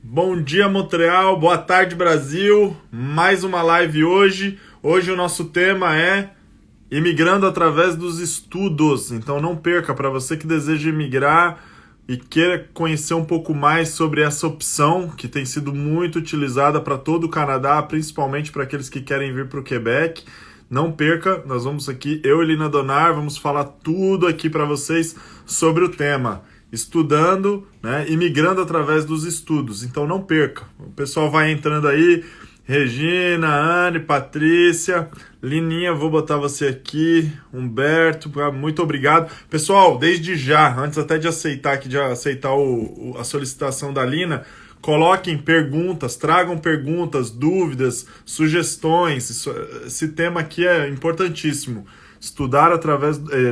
Bom dia, Montreal. Boa tarde, Brasil. Mais uma live hoje. Hoje o nosso tema é imigrando através dos estudos. Então não perca, para você que deseja imigrar e queira conhecer um pouco mais sobre essa opção que tem sido muito utilizada para todo o Canadá, principalmente para aqueles que querem vir para o Quebec. Não perca, nós vamos aqui, eu e Lina Donar, vamos falar tudo aqui para vocês sobre o tema. Estudando, né, imigrando através dos estudos. Então não perca. O pessoal vai entrando aí. Regina, Anne, Patrícia, Lininha, vou botar você aqui. Humberto, muito obrigado. Pessoal, desde já, antes até de aceitar a solicitação da Lina, coloquem perguntas, tragam perguntas, dúvidas, sugestões. Esse tema aqui é importantíssimo.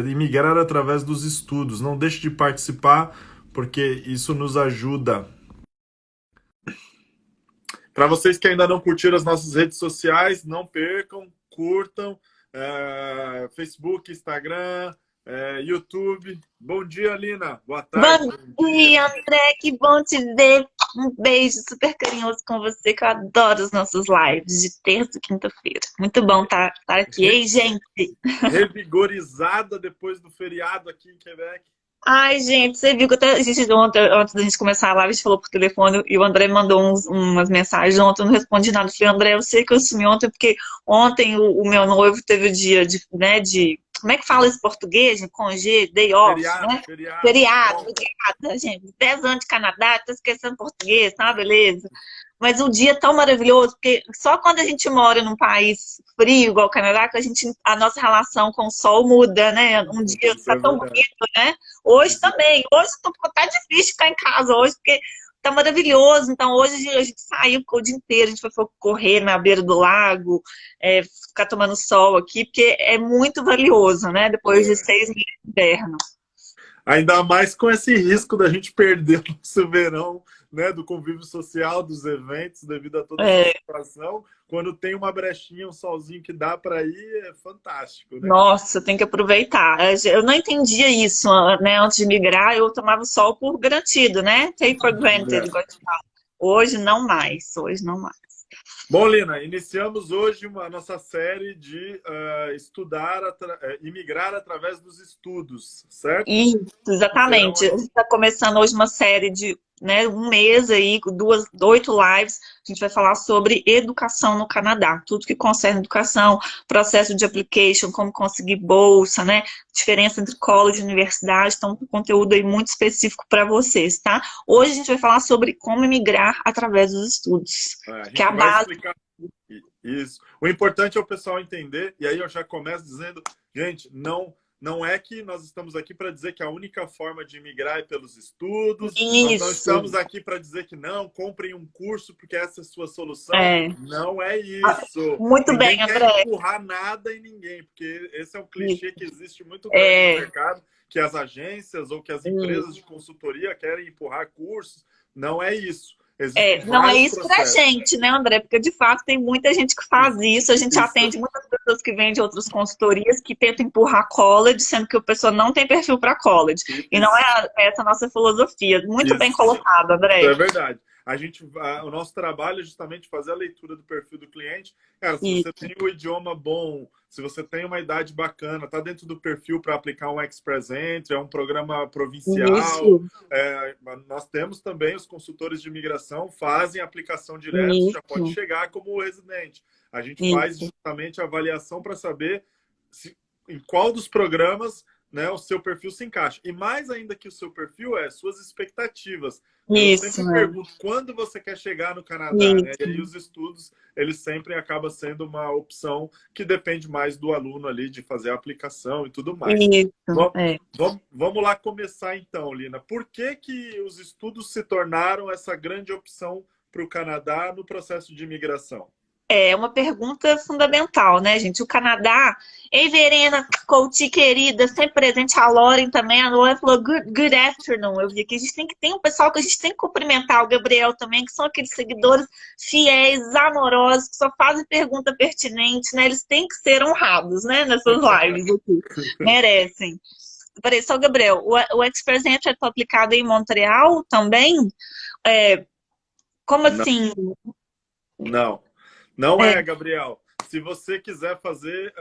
Imigrar através dos estudos. Não deixe de participar, porque isso nos ajuda. Para vocês que ainda não curtiram as nossas redes sociais, não percam, curtam. Facebook, Instagram, YouTube. Bom dia, Lina. Boa tarde. Bom dia, André. Que bom te ver. Um beijo super carinhoso com você, que eu adoro os nossos lives de terça e quinta-feira. Muito bom estar aqui. Ei, gente. Revigorizada depois do feriado aqui em Quebec. Ai, gente, você viu que até ontem, antes da gente começar a live, a gente falou por telefone e o André mandou umas mensagens ontem, eu não respondi nada. Eu falei, André, eu sei que eu sumi ontem, porque ontem o meu noivo teve o dia de como é que fala esse português? De congê, day off, Feriado, né? feriado. Feriado, feriado, né, gente? 10 anos de Canadá, tô esquecendo português, tá? Beleza. Mas um dia tão maravilhoso, porque só quando a gente mora num país frio, igual o Canadá, que a nossa relação com o sol muda, né? Um dia Isso tá é tão verdade. bonito, né? Hoje também. Hoje tá difícil ficar em casa hoje, porque tá maravilhoso. Então, hoje a gente saiu, ficou o dia inteiro, a gente foi correr na beira do lago, ficar tomando sol aqui, porque é muito valioso, né? Depois de 6 meses de inverno. Ainda mais com esse risco da gente perder o nosso verão, né, do convívio social, dos eventos, devido a toda essa É, situação. Quando tem uma brechinha, um solzinho que dá para ir, é fantástico, né? nossa, tem que aproveitar. Eu não entendia isso, né? Antes de migrar, eu tomava sol por garantido, né? Take for granted, igual eu te falo. Hoje não mais, hoje não mais. Bom, Lina, iniciamos hoje a nossa série de imigrar através dos estudos, certo? Isso, Serão exatamente. A gente está começando hoje uma série de, né, um mês aí, com 8 lives. A gente vai falar sobre educação no Canadá, tudo que concerne educação, processo de application, como conseguir bolsa, né? Diferença entre college e universidade. Então, um conteúdo aí muito específico para vocês, tá? Hoje a gente vai falar sobre como emigrar através dos estudos, a que é a gente vai base. explicar isso. O importante é o pessoal entender, e aí eu já começo dizendo, gente, não é que nós estamos aqui para dizer que a única forma de imigrar é pelos estudos, nós não Isso, estamos aqui para dizer que não, comprem um curso porque essa é a sua solução. é. Não é isso. Muito Ninguém bem, quer André. empurrar nada em ninguém, porque esse é um clichê Isso. que existe muito grande no É, mercado, que as agências ou que as empresas de isso. consultoria querem empurrar cursos. Não é isso. Existem Não é vários isso pra processos. gente, né, André? Porque de fato tem muita gente que faz isso. A gente Isso, atende muitas pessoas que vêm de outras consultorias que tentam empurrar college, sendo que a pessoa não tem perfil para college. E não isso, é essa a nossa filosofia. Muito bem isso. colocado, Isso é André. verdade. O nosso trabalho é justamente fazer a leitura do perfil do cliente. Cara, se você Isso. tem o idioma bom, se você tem uma idade bacana, tá dentro do perfil para aplicar um Express Entry, é um programa provincial. Isso. Nós temos também os consultores de imigração, fazem aplicação direto, já pode Isso. chegar como residente. A gente faz Isso. justamente a avaliação para saber em qual dos programas, né, o seu perfil se encaixa. E mais ainda que o seu perfil suas expectativas. Eu Isso, sempre né? pergunto quando você quer chegar no Canadá, né? E aí Isso. os estudos, eles sempre acabam sendo uma opção que depende mais do aluno ali de fazer a aplicação e tudo mais. Isso. Vamos, vamos lá começar então, Lina. Por que que os estudos se tornaram essa grande opção para o Canadá no processo de imigração? É uma pergunta fundamental, né, gente? O Canadá. Ei, Verena, coach querida, sempre presente. A Lauren também. A Lauren falou good afternoon. Eu vi aqui. A gente tem um pessoal que a gente tem que cumprimentar, o Gabriel também, que são aqueles seguidores fiéis, amorosos, que só fazem pergunta pertinente, né? Eles têm que ser honrados, né, nessas lives aqui. Merecem. Peraí, só, Gabriel, o Express Entry é aplicado em Montreal também? É, Como Não, assim? não. Não É. é, Gabriel. Se você quiser fazer,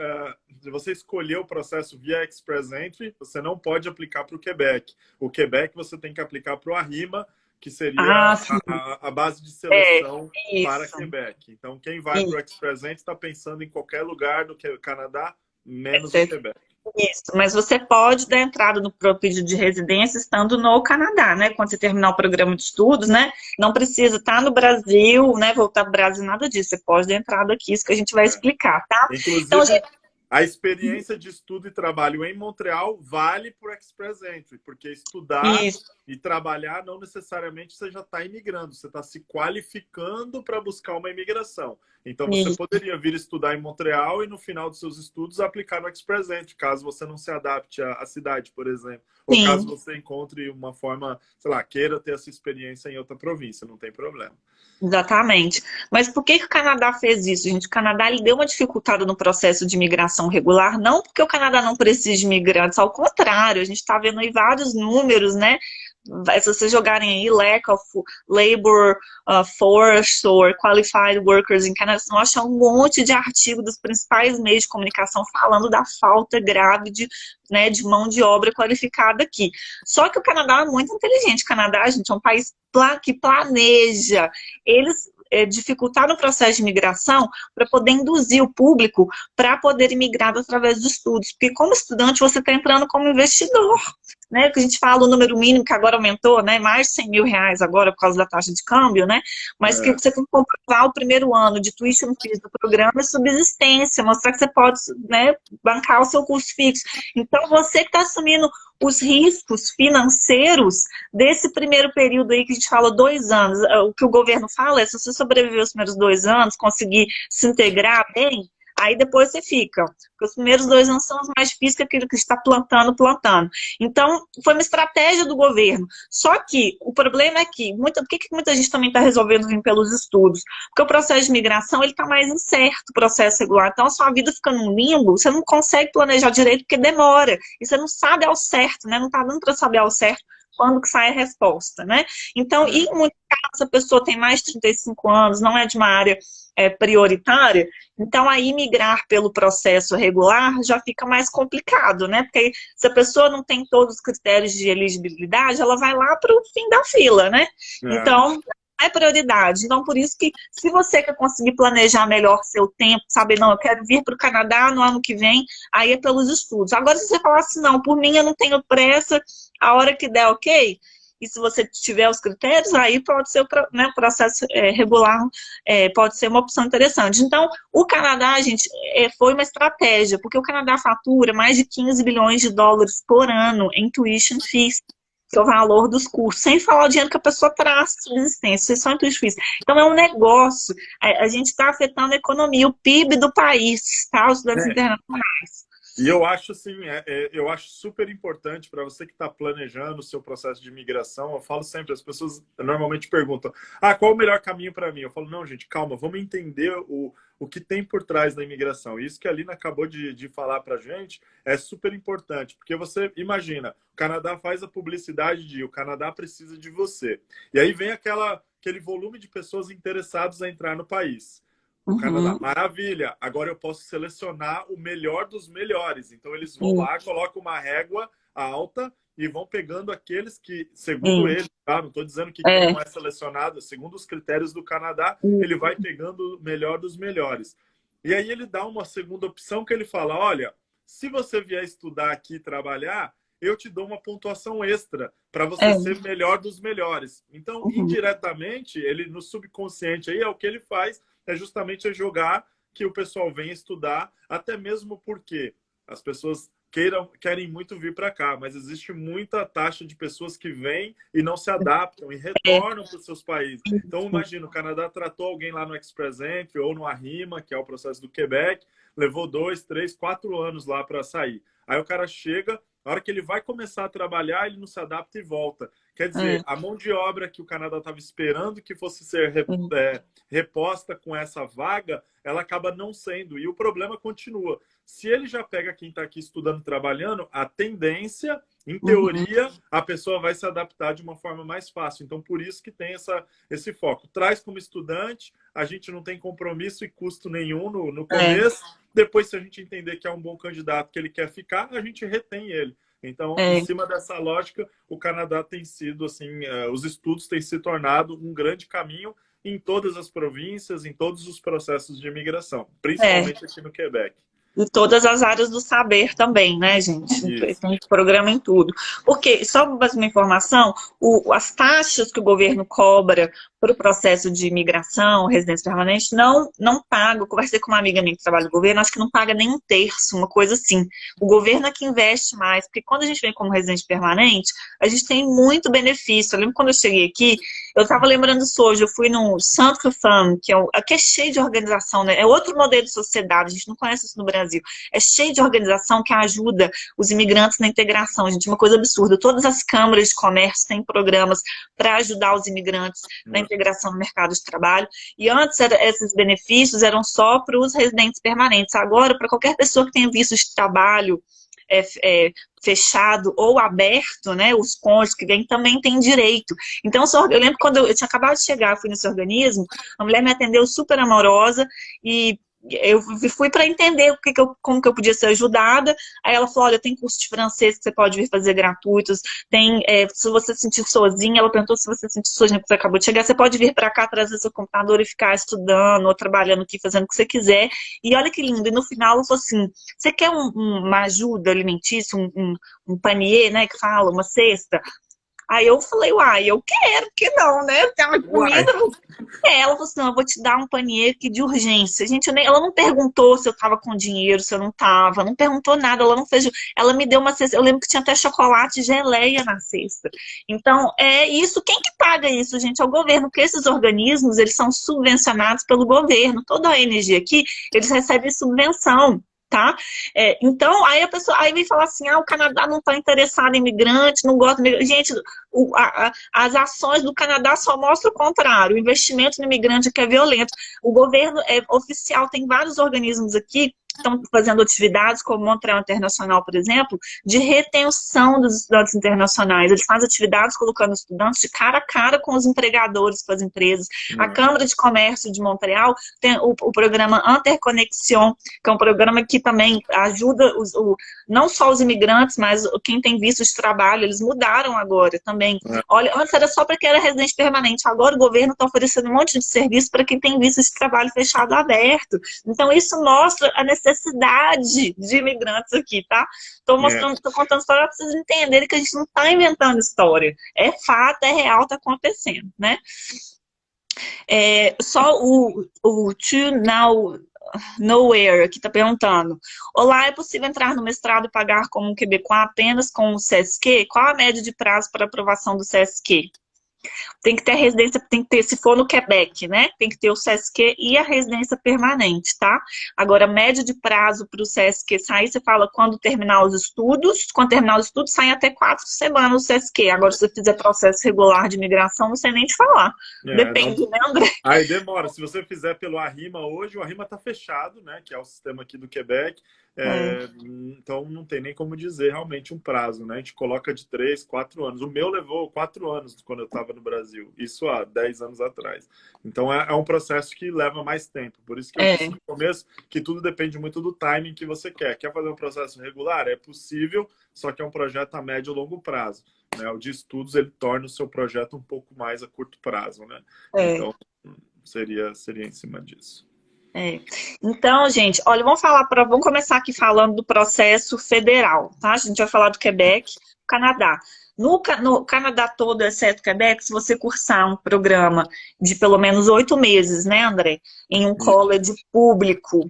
se você escolher o processo via Express Entry, você não pode aplicar para o Quebec. O Quebec você tem que aplicar para o ARIMA, que seria Ah, sim. a base de É, seleção para isso. Quebec. Então, quem vai para o Express Entry está pensando em qualquer lugar do Canadá, menos o Isso. Quebec. Isso, mas você pode dar entrada no pedido de residência estando no Canadá, né? Quando você terminar o programa de estudos, né? Não precisa estar no Brasil, né? Voltar para o Brasil, nada disso. Você pode dar entrada aqui, isso que a gente vai É. explicar, tá? Então, Inclusive, gente, a experiência de estudo e trabalho em Montreal vale para o Express Entry, porque estudar isso, e trabalhar não necessariamente você já está imigrando, você está se qualificando para buscar uma imigração. Então, você isso. poderia vir estudar em Montreal e, no final dos seus estudos, aplicar no Express Entry, caso você não se adapte à cidade, por exemplo. Ou caso Sim, você encontre uma forma, sei lá, queira ter essa experiência em outra província, não tem problema. exatamente. Mas por que que o Canadá fez isso, gente? O Canadá ele deu uma dificultada no processo de imigração regular, não porque o Canadá não precisa de imigrantes, ao contrário, a gente está vendo aí vários números, né? Se vocês jogarem aí lack of labor force or qualified workers em Canadá, vocês vão achar um monte de artigo dos principais meios de comunicação falando da falta grave de, né, de mão de obra qualificada aqui. Só que o Canadá é muito inteligente. O Canadá, gente, é um país que planeja. Eles dificultaram o processo de imigração para poder induzir o público para poder imigrar através dos estudos. Porque como estudante, você está entrando como investidor. Né, que a gente fala o número mínimo que agora aumentou, né, mais de 100 mil reais agora por causa da taxa de câmbio, né, mas que É, você tem que comprovar o primeiro ano de tuition fees do programa e subsistência, mostrar que você pode, né, bancar o seu custo fixo. Então, você que está assumindo os riscos financeiros desse primeiro período aí que a gente fala 2 anos, o que o governo fala é se você sobreviver os primeiros 2 anos, conseguir se integrar bem, aí depois você fica. Porque os primeiros 2 anos são os mais difíceis que aquilo que está plantando. Então, foi uma estratégia do governo. Só que o problema é que, por que muita gente também está resolvendo vir pelos estudos? Porque o processo de migração está mais incerto, o processo regular. Então, a sua vida fica num limbo, você não consegue planejar direito porque demora. E você não sabe ao certo, né? Não está dando para saber ao certo quando que sai a resposta, né? Então, e é. em muitos casos, a pessoa tem mais de 35 anos, não é de uma área prioritária, então aí migrar pelo processo regular já fica mais complicado, né? Porque se a pessoa não tem todos os critérios de elegibilidade, ela vai lá para o fim da fila, né? É. Então, é prioridade. Então, por isso que, se você quer conseguir planejar melhor seu tempo, saber, não, eu quero vir para o Canadá no ano que vem, aí é pelos estudos. Agora, se você falar assim, não, por mim eu não tenho pressa, a hora que der, ok? E se você tiver os critérios, aí pode ser né, o processo regular, pode ser uma opção interessante. Então, o Canadá, gente, foi uma estratégia, porque o Canadá fatura mais de 15 bilhões de dólares por ano em tuition fees, que é o valor dos cursos, sem falar o dinheiro que a pessoa traz de subsistência, isso é só em tuition fees. Então, é um negócio, a gente está afetando a economia, o PIB do país, tá? Os estudantes É. internacionais. E eu acho assim, eu acho super importante para você que está planejando o seu processo de imigração. Eu falo sempre, as pessoas normalmente perguntam: ah, qual o melhor caminho para mim? Eu falo, não, gente, calma, vamos entender o que tem por trás da imigração. Isso que a Lina acabou de falar para a gente é super importante, porque você imagina, o Canadá faz a publicidade de o Canadá precisa de você. E aí vem aquele volume de pessoas interessadas a entrar no país. O Canadá, Uhum. maravilha. Agora eu posso selecionar o melhor dos melhores. Então eles vão lá, colocam uma régua alta e vão pegando aqueles que, segundo Sim. eles, tá? Não estou dizendo que quem É. não é selecionado, segundo os critérios do Canadá, ele vai pegando o melhor dos melhores. E aí ele dá uma segunda opção que ele fala: olha, se você vier estudar aqui e trabalhar, eu te dou uma pontuação extra para você É. ser melhor dos melhores. Então, Uhum. indiretamente, ele no subconsciente aí é o que ele faz, é justamente jogar que o pessoal vem estudar, até mesmo porque as pessoas querem muito vir para cá, mas existe muita taxa de pessoas que vêm e não se adaptam e É. retornam para os seus países. Então, imagina, o Canadá tratou alguém lá no Express Entry ou no ARIMA, que é o processo do Quebec, levou 2, 3, 4 anos lá para sair. Aí o cara chega, na hora que ele vai começar a trabalhar, ele não se adapta e volta. Quer É. dizer, a mão de obra que o Canadá estava esperando que fosse ser reposta com essa vaga, ela acaba não sendo. E o problema continua. Se ele já pega quem está aqui estudando, trabalhando, a tendência Em Uhum. teoria, a pessoa vai se adaptar de uma forma mais fácil. Então, por isso que tem esse foco. Traz como estudante, a gente não tem compromisso e custo nenhum no É, começo. Depois, se a gente entender que é um bom candidato, que ele quer ficar, a gente retém ele. Então, em é. cima dessa lógica, o Canadá tem sido, assim, os estudos têm se tornado um grande caminho em todas as províncias, em todos os processos de imigração, É. principalmente aqui no Quebec. E todas as áreas do saber também, né, gente? Isso. Tem programa em tudo. Porque, só mais uma informação, as taxas que o governo cobra para o processo de imigração, residência permanente, não paga. Eu conversei com uma amiga minha que trabalha no governo, acho que não paga nem um terço, uma coisa assim. O governo é que investe mais, porque quando a gente vem como residente permanente, a gente tem muito benefício. Eu lembro quando eu cheguei aqui, eu estava lembrando disso hoje, eu fui no Centre Femme, que é cheio de organização, né? É outro modelo de sociedade, a gente não conhece isso no Brasil. É cheio de organização que ajuda os imigrantes na integração, gente, uma coisa absurda. Todas as câmaras de comércio têm programas para ajudar os imigrantes na integração no mercado de trabalho. E antes, esses benefícios eram só para os residentes permanentes. Agora, para qualquer pessoa que tenha visto de trabalho, fechado ou aberto, né, os cônjuges que vêm também têm direito. Então, eu lembro quando eu tinha acabado de chegar, fui nesse organismo, a mulher me atendeu super amorosa e eu fui para entender como que eu podia ser ajudada. Aí ela falou, olha, tem curso de francês que você pode vir fazer gratuitos, se você se sentir sozinha, ela perguntou se você se sentir sozinha, porque você acabou de chegar, você pode vir para cá, trazer seu computador e ficar estudando ou trabalhando aqui, fazendo o que você quiser. E olha que lindo, e no final ela falou assim, você quer uma ajuda alimentícia, um panier, né, que fala, uma cesta? Aí eu falei, uai, eu quero, que não, né? Tem uma Uai, comida. Ela falou assim, não, eu vou te dar um panier aqui de urgência. Gente, ela não perguntou se eu tava com dinheiro, se eu não tava, não perguntou nada, ela não fez. Ela me deu uma cesta, eu lembro que tinha até chocolate e geleia na cesta. Então, é isso, quem que paga isso, gente? É o governo, porque esses organismos, eles são subvencionados pelo governo. Toda a ONG aqui, eles recebem subvenção. Tá? Então, aí a pessoa aí vem falar assim, o Canadá não está interessado em imigrante, não gosta de imigrante. Gente, as ações do Canadá só mostram o contrário, o investimento no imigrante aqui é violento. O governo oficial tem vários organismos aqui que estão fazendo atividades, como Montreal Internacional, por exemplo, de retenção dos estudantes internacionais. Eles fazem atividades colocando estudantes de cara a cara com os empregadores, com as empresas. A Câmara de Comércio de Montreal tem o programa Interconnexion, que é um programa que também ajuda não só os imigrantes, mas quem tem visto de trabalho. Eles mudaram agora também. Olha, antes era só para quem era residente permanente, agora o governo está oferecendo um monte de serviço para quem tem visto de trabalho fechado aberto. Então isso mostra a necessidade de imigrantes aqui, tá? Estou contando história para vocês entenderem que a gente não está inventando história. É fato, é real, está acontecendo, né? Só o To Now Nowhere, que está perguntando. Olá, é possível entrar no mestrado e pagar como um quebecois apenas com o CSQ? Qual a média de prazo para aprovação do CSQ? Tem que ter a residência, tem que ter, se for no Quebec, né? Tem que ter o CSQ e a residência permanente, tá? Agora, média de prazo para o CSQ sair, você fala quando terminar os estudos. Quando terminar os estudos, sai até 4 semanas o CSQ. Agora, se você fizer processo regular de imigração, não sei nem te falar. Depende, não... né, André? Aí demora. Se você fizer pelo Arrima hoje, o Arrima está fechado, né? Que é o sistema aqui do Quebec. Então não tem nem como dizer realmente um prazo, né? A gente coloca de 3, 4 anos. O meu levou 4 anos quando eu estava no Brasil, isso há 10 anos atrás. Então é um processo que leva mais tempo. Por isso que eu disse no começo que tudo depende muito do timing que você quer. Quer fazer um processo regular? É possível, só que é um projeto a médio e longo prazo. Né? O de estudos ele torna o seu projeto um pouco mais a curto prazo, né? Então seria em cima disso. Então, gente, olha, vamos começar aqui falando do processo federal, tá? A gente vai falar do Quebec, Canadá. No Canadá todo, exceto o Quebec, se você cursar um programa de pelo menos 8 meses, né, André? Em um college público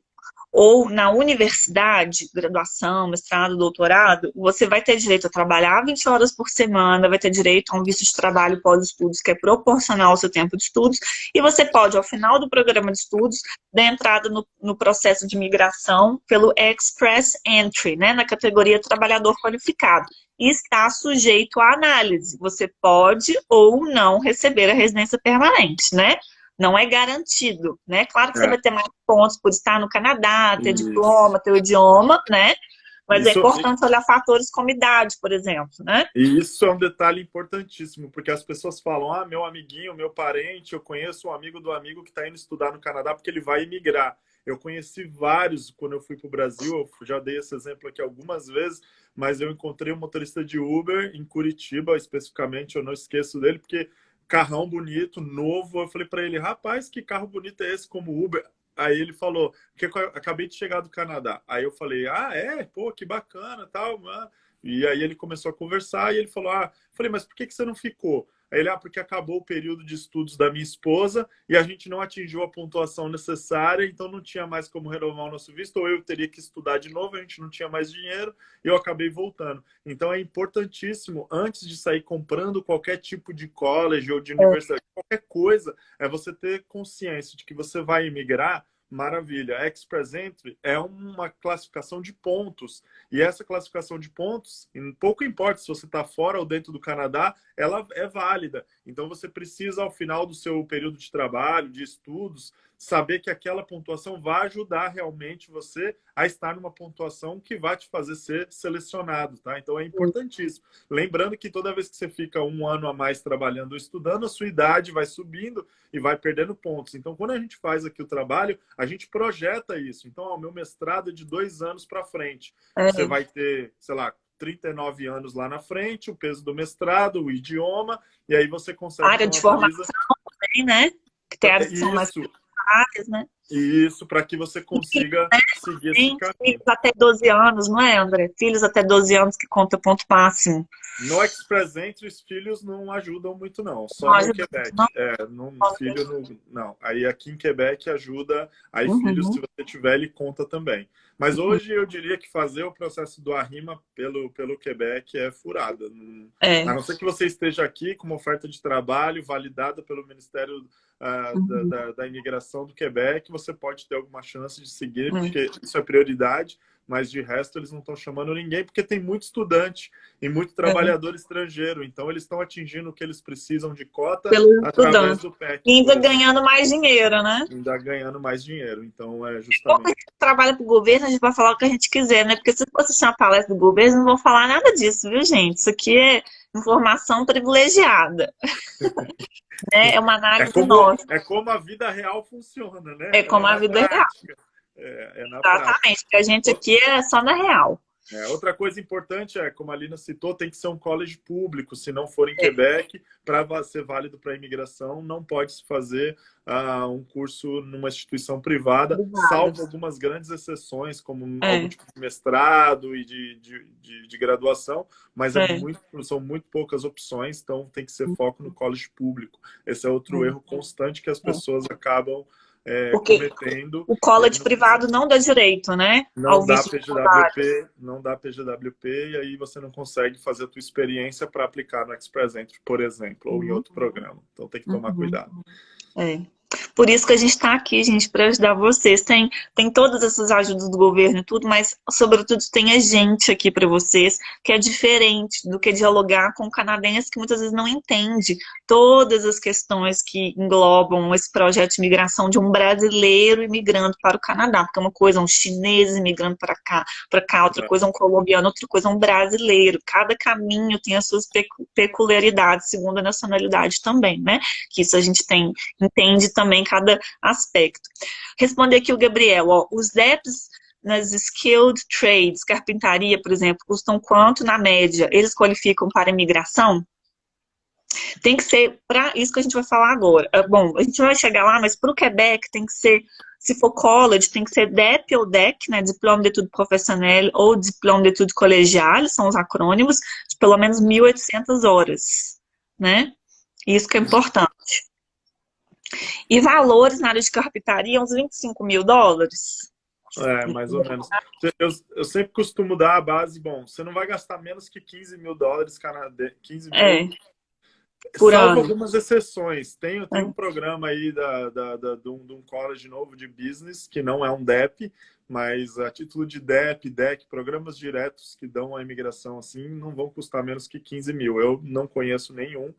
ou na universidade, graduação, mestrado, doutorado, você vai ter direito a trabalhar 20 horas por semana, vai ter direito a um visto de trabalho pós-estudos que é proporcional ao seu tempo de estudos, e você pode, ao final do programa de estudos, dar entrada no processo de migração pelo Express Entry, né, na categoria trabalhador qualificado, e está sujeito à análise. Você pode ou não receber a residência permanente, né? Não é garantido, né? Claro que você vai ter mais pontos por estar no Canadá, ter diploma, ter o idioma, né? Mas é Isso, importante olhar fatores como idade, por exemplo, né? e isso é um detalhe importantíssimo, porque as pessoas falam, ah, meu amiguinho, meu parente, eu conheço um amigo do amigo que está indo estudar no Canadá porque ele vai imigrar. Eu conheci vários quando eu fui para o Brasil, eu já dei esse exemplo aqui algumas vezes, mas eu encontrei um motorista de Uber em Curitiba, especificamente, eu não esqueço dele, porque carrão bonito, novo. Eu falei para ele, rapaz, que carro bonito é esse como Uber? Aí ele falou, que eu acabei de chegar do Canadá. Aí eu falei, ah, é? Pô, que bacana, tal, mano. E aí ele começou a conversar e ele falou, ah, falei, mas por que você não ficou? Aí ele, ah, porque acabou o período de estudos da minha esposa e a gente não atingiu a pontuação necessária, então não tinha mais como renovar o nosso visto, ou eu teria que estudar de novo, a gente não tinha mais dinheiro e eu acabei voltando. Então é importantíssimo, antes de sair comprando qualquer tipo de college ou de universidade, qualquer coisa, é você ter consciência de que você vai emigrar. Maravilha. A Express Entry é uma classificação de pontos. E essa classificação de pontos, pouco importa se você está fora ou dentro do Canadá, ela é válida. Então você precisa, ao final do seu período de trabalho, de estudos, saber que aquela pontuação vai ajudar realmente você a estar numa pontuação que vai te fazer ser selecionado, tá? Então é importantíssimo. Lembrando que toda vez que você fica um ano a mais trabalhando ou estudando, a sua idade vai subindo e vai perdendo pontos. Então, quando a gente faz aqui o trabalho, a gente projeta isso. Então, o meu mestrado é de 2 anos para frente. Você vai ter, sei lá, 39 anos lá na frente, o peso do mestrado, o idioma, e aí você consegue Área ter de uma formação baliza. também, né? Que tem áreas que são mais Isso, áreas, né? isso, para que você consiga seguir esse Tem caminho. filhos até 12 anos, não é, André? Filhos até 12 anos que conta ponto máximo. No Express Entry, os filhos não ajudam muito, não. Não Só no ajuda, Quebec. não. Filho não. Aí aqui em Quebec ajuda. Aí filho, se Uhum, você tiver, ele conta também. Mas uhum. hoje eu diria que fazer o processo do Arrima pelo Quebec é furada. A É. não ser que você esteja aqui com uma oferta de trabalho validada pelo Ministério Uhum, da Imigração do Quebec, você pode ter alguma chance de seguir, uhum, porque isso é prioridade. Mas de resto eles não estão chamando ninguém, porque tem muito estudante e muito é. trabalhador estrangeiro. Então eles estão atingindo o que eles precisam de cota Pelos através estudantes. do E PEC, por ainda exemplo. ganhando mais dinheiro, né? Ainda ganhando mais dinheiro. Então é Pouco a justamente. gente trabalha para o governo, a gente vai falar o que a gente quiser, né? Porque se você assistir uma palestra do governo, eles não vão falar nada disso, viu, gente? Isso aqui é informação privilegiada, né? É uma análise nossa. É como a vida real funciona, né? É É como a na vida é real. prática. É na prática. Exatamente. Porque a gente aqui é só na real. Outra coisa importante é, como a Lina citou, tem que ser um college público. Se não for em É, Quebec, para ser válido para a imigração, não pode se fazer um curso numa instituição privada, obrigada. salvo algumas grandes exceções, como algum É, tipo de mestrado e de graduação, mas é, são muito poucas opções, então tem que ser foco no college público. Esse é outro erro constante que as é. pessoas acabam Porque cometendo. o college privado não dá direito, né? Não Ao dá visto de trabalho. PGWP, não dá PGWP, e aí você não consegue fazer a tua experiência para aplicar no Express Entry, por exemplo, ou em Uhum, outro programa. Então tem que tomar uhum. cuidado. É. Por isso que a gente está aqui, gente, para ajudar vocês. Tem todas essas ajudas do governo e tudo, mas, sobretudo, tem a gente aqui para vocês, que é diferente do que dialogar com canadenses que muitas vezes não entende todas as questões que englobam esse projeto de imigração de um brasileiro imigrando para o Canadá. Porque uma coisa é um chinês imigrando para cá, outra coisa é um colombiano, outra coisa é um brasileiro. Cada caminho tem as suas peculiaridades, segundo a nacionalidade também, né? Que isso a gente entende também cada aspecto. Responder aqui o Gabriel, ó, os DEPs nas skilled trades, carpintaria, por exemplo, custam quanto na média? Eles qualificam para imigração? Tem que ser para isso que a gente vai falar agora. Bom, a gente vai chegar lá, mas para o Quebec tem que ser, se for college, tem que ser DEP ou DEC, né, Diplôme d'Études Professionnelles ou Diplôme d'Études Collegiales, são os acrônimos, de pelo menos 1.800 horas, né? Isso que é importante. E valores na área de carpintaria, uns 25 mil dólares. Mais ou menos. Eu sempre costumo dar a base, bom, você não vai gastar menos que 15 mil dólares canadenses, 15 mil, É, por salvo ano. algumas exceções. Tem É. um programa aí de um college novo de business, que não é um DEP, mas a título de DEP, DEC, programas diretos que dão a imigração assim, não vão custar menos que 15 mil. Eu não conheço nenhum.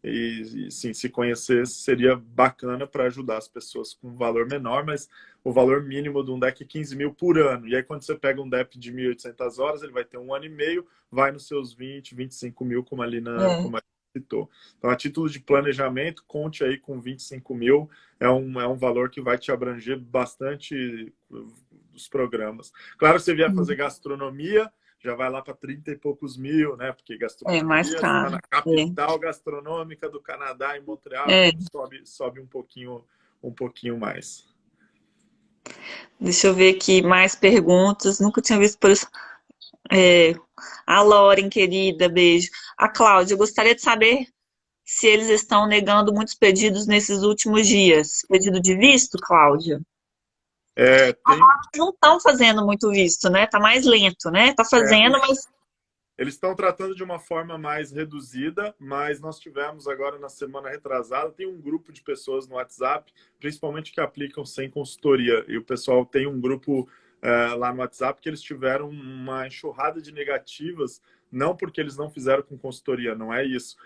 e sim, se conhecesse seria bacana para ajudar as pessoas com um valor menor, mas o valor mínimo de um deck é 15 mil por ano. E aí quando você pega um deck de 1.800 horas, ele vai ter um ano e meio, vai nos seus 20, 25 mil, como como a Lina citou. Então, a título de planejamento, conte aí com 25 mil, é um valor que vai te abranger bastante dos programas. Claro, se você vier fazer gastronomia, já vai lá para 30 e poucos mil, né? Porque É gastronomia mais está na caro. capital gastronômica do Canadá, em Montreal, É. então sobe um pouquinho mais. Deixa eu ver aqui mais perguntas. Nunca tinha visto por isso. A Lauren, querida, beijo. A Cláudia, eu gostaria de saber se eles estão negando muitos pedidos nesses últimos dias. Pedido de visto, Cláudia? Tem, Não estão fazendo muito visto, né? Tá mais lento, né? Tá fazendo, mas eles estão tratando de uma forma mais reduzida, mas nós tivemos agora na semana retrasada, tem um grupo de pessoas no WhatsApp, principalmente que aplicam sem consultoria, e o pessoal tem um grupo lá no WhatsApp que eles tiveram uma enxurrada de negativas, não porque eles não fizeram com consultoria, não é isso.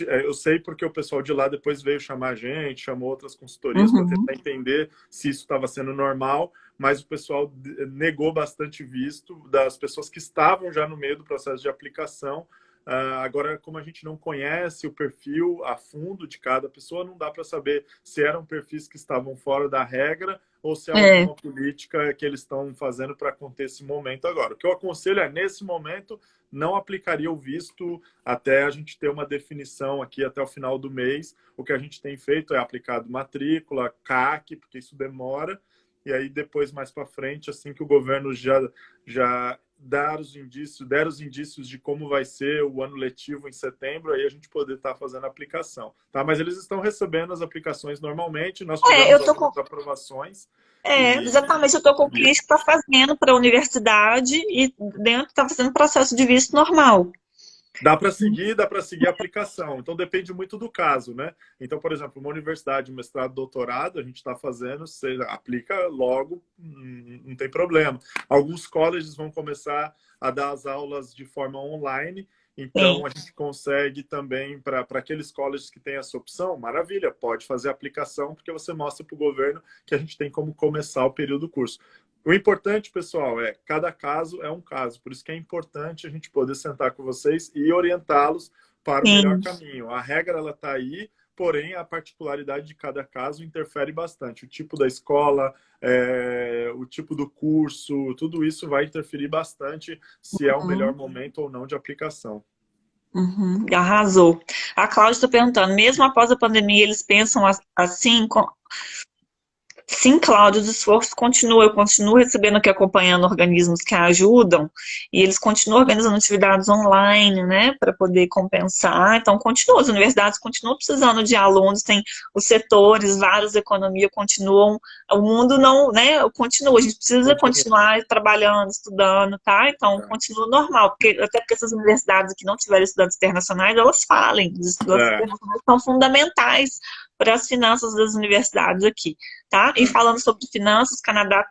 Eu sei porque o pessoal de lá depois veio chamar a gente, chamou outras consultorias para tentar entender se isso estava sendo normal, mas o pessoal negou bastante visto das pessoas que estavam já no meio do processo de aplicação. Agora, como a gente não conhece o perfil a fundo de cada pessoa, não dá para saber se eram perfis que estavam fora da regra ou se é alguma política que eles estão fazendo para conter esse momento agora. O que eu aconselho é, nesse momento, não aplicaria o visto até a gente ter uma definição aqui até o final do mês. O que a gente tem feito é aplicado matrícula, CAC, porque isso demora, e aí depois, mais para frente, assim que o governo já der os indícios de como vai ser o ano letivo em setembro, aí a gente poder estar fazendo a aplicação. Tá? Mas eles estão recebendo as aplicações normalmente, nós tivemos algumas aprovações. exatamente, eu estou com o cliente que está fazendo para a universidade e dentro está fazendo processo de visto normal. Dá para seguir a aplicação. Então, depende muito do caso, né? Então, por exemplo, uma universidade, mestrado, doutorado, a gente está fazendo, você aplica logo, não tem problema. Alguns colleges vão começar a dar as aulas de forma online, então a gente consegue também, para aqueles colleges que têm essa opção, maravilha, pode fazer a aplicação, porque você mostra para o governo que a gente tem como começar o período do curso. O importante, pessoal, cada caso é um caso. Por isso que é importante a gente poder sentar com vocês e orientá-los para o melhor caminho. A regra, ela está aí, porém, a particularidade de cada caso interfere bastante. O tipo da escola, o tipo do curso, tudo isso vai interferir bastante se é o melhor momento ou não de aplicação. Arrasou. A Cláudia está perguntando, mesmo após a pandemia, eles pensam assim... Sim, Cláudio, os esforços continuam. Eu continuo recebendo aqui, acompanhando organismos que ajudam, e eles continuam organizando atividades online, né, para poder compensar. Então, continua, as universidades continuam precisando de alunos, tem os setores, várias economias continuam, o mundo não, né, continua, a gente precisa continuar trabalhando, estudando, tá? Então, continua normal, até porque essas universidades que não tiverem estudantes internacionais, elas falem, os estudantes internacionais são fundamentais para as finanças das universidades aqui, tá? E falando sobre finanças, o Canadá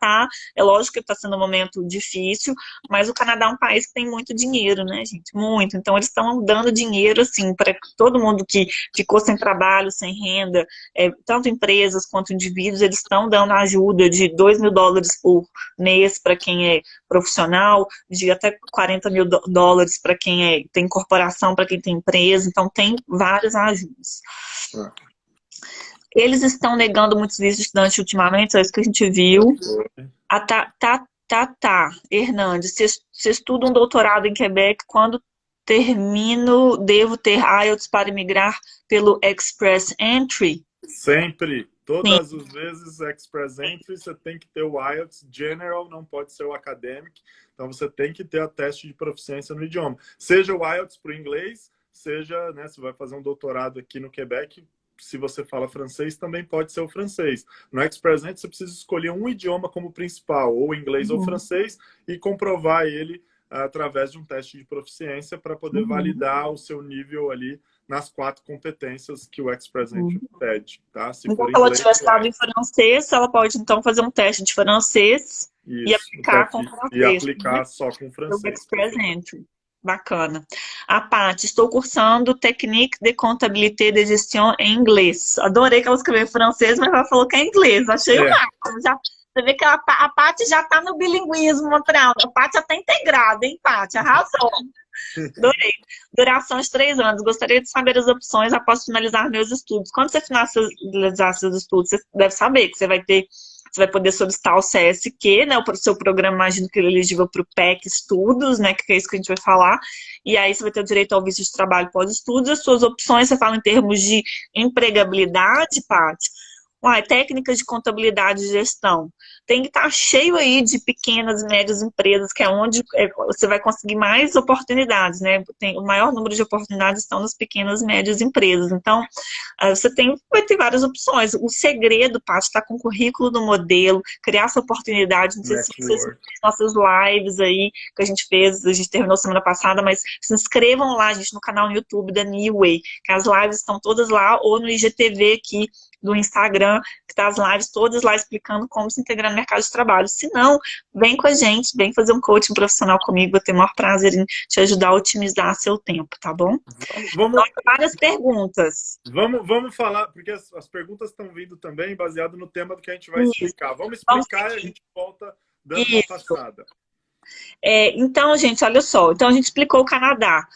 é lógico que está sendo um momento difícil, mas o Canadá é um país que tem muito dinheiro, né, gente? Muito. Então, eles estão dando dinheiro, assim, para todo mundo que ficou sem trabalho, sem renda, tanto empresas quanto indivíduos, eles estão dando ajuda de $2.000 por mês para quem é profissional, de até $40.000 para quem tem corporação, para quem tem empresa. Então, tem várias ajudas. Eles estão negando muitos vistos de estudante ultimamente, é isso que a gente viu. Hernandes, se estuda um doutorado em Quebec, quando termino, devo ter IELTS para migrar pelo Express Entry? Sempre. Todas as vezes, Express Entry, você tem que ter o IELTS General, não pode ser o Academic. Então, você tem que ter a teste de proficiência no idioma. Seja o IELTS para o inglês, seja, né, se vai fazer um doutorado aqui no Quebec, se você fala francês, também pode ser o francês. No Express Entry, você precisa escolher um idioma como principal, ou inglês ou francês, e comprovar ele através de um teste de proficiência para poder validar o seu nível ali nas 4 competências que o Express Entry pede. Tá? Se então, se ela tiver estado em francês, ela pode, então, fazer um teste de francês e aplicar com francês. E aplicar só com francês. O Express Entry. Bacana. A Paty, estou cursando Technique de Comptabilité de Gestion em inglês. Adorei que ela escreveu em francês, mas ela falou que é inglês. Achei o É. máximo. Já, você vê que a Paty já está no bilinguismo, Montreal. A Paty já está integrada, hein, Paty? Arrasou. Adorei. Duração de 3 anos. Gostaria de saber as opções após finalizar meus estudos. Quando você finalizar seus estudos, você deve saber que você vai poder solicitar o CSQ, né? O seu programa, imagino que ele é elegível para o PEC Estudos, né? Que é isso que a gente vai falar. E aí você vai ter o direito ao visto de trabalho pós-estudos. As suas opções, você fala em termos de empregabilidade, Paty. Uai, técnicas de contabilidade e gestão. Tem que estar cheio aí de pequenas e médias empresas, que é onde você vai conseguir mais oportunidades, né? O maior número de oportunidades estão nas pequenas e médias empresas. Então, vai ter várias opções. O segredo, Paty, está com o currículo do modelo, criar essa oportunidade. Não sei se vocês viram nossas lives aí que a gente terminou semana passada, mas se inscrevam lá, gente, no canal no YouTube da Newway, que as lives estão todas lá, ou no IGTV aqui do Instagram, que tá as lives todas lá explicando como se integrar no mercado de trabalho. Se não, vem com a gente, vem fazer um coaching profissional comigo, vou ter o maior prazer em te ajudar a otimizar seu tempo, tá bom? Então, várias perguntas. Vamos falar, porque as perguntas estão vindo também baseado no tema do que a gente vai explicar. Vamos explicar e a gente volta dando uma passada. Então, gente, olha só. Então, a gente explicou o Canadá.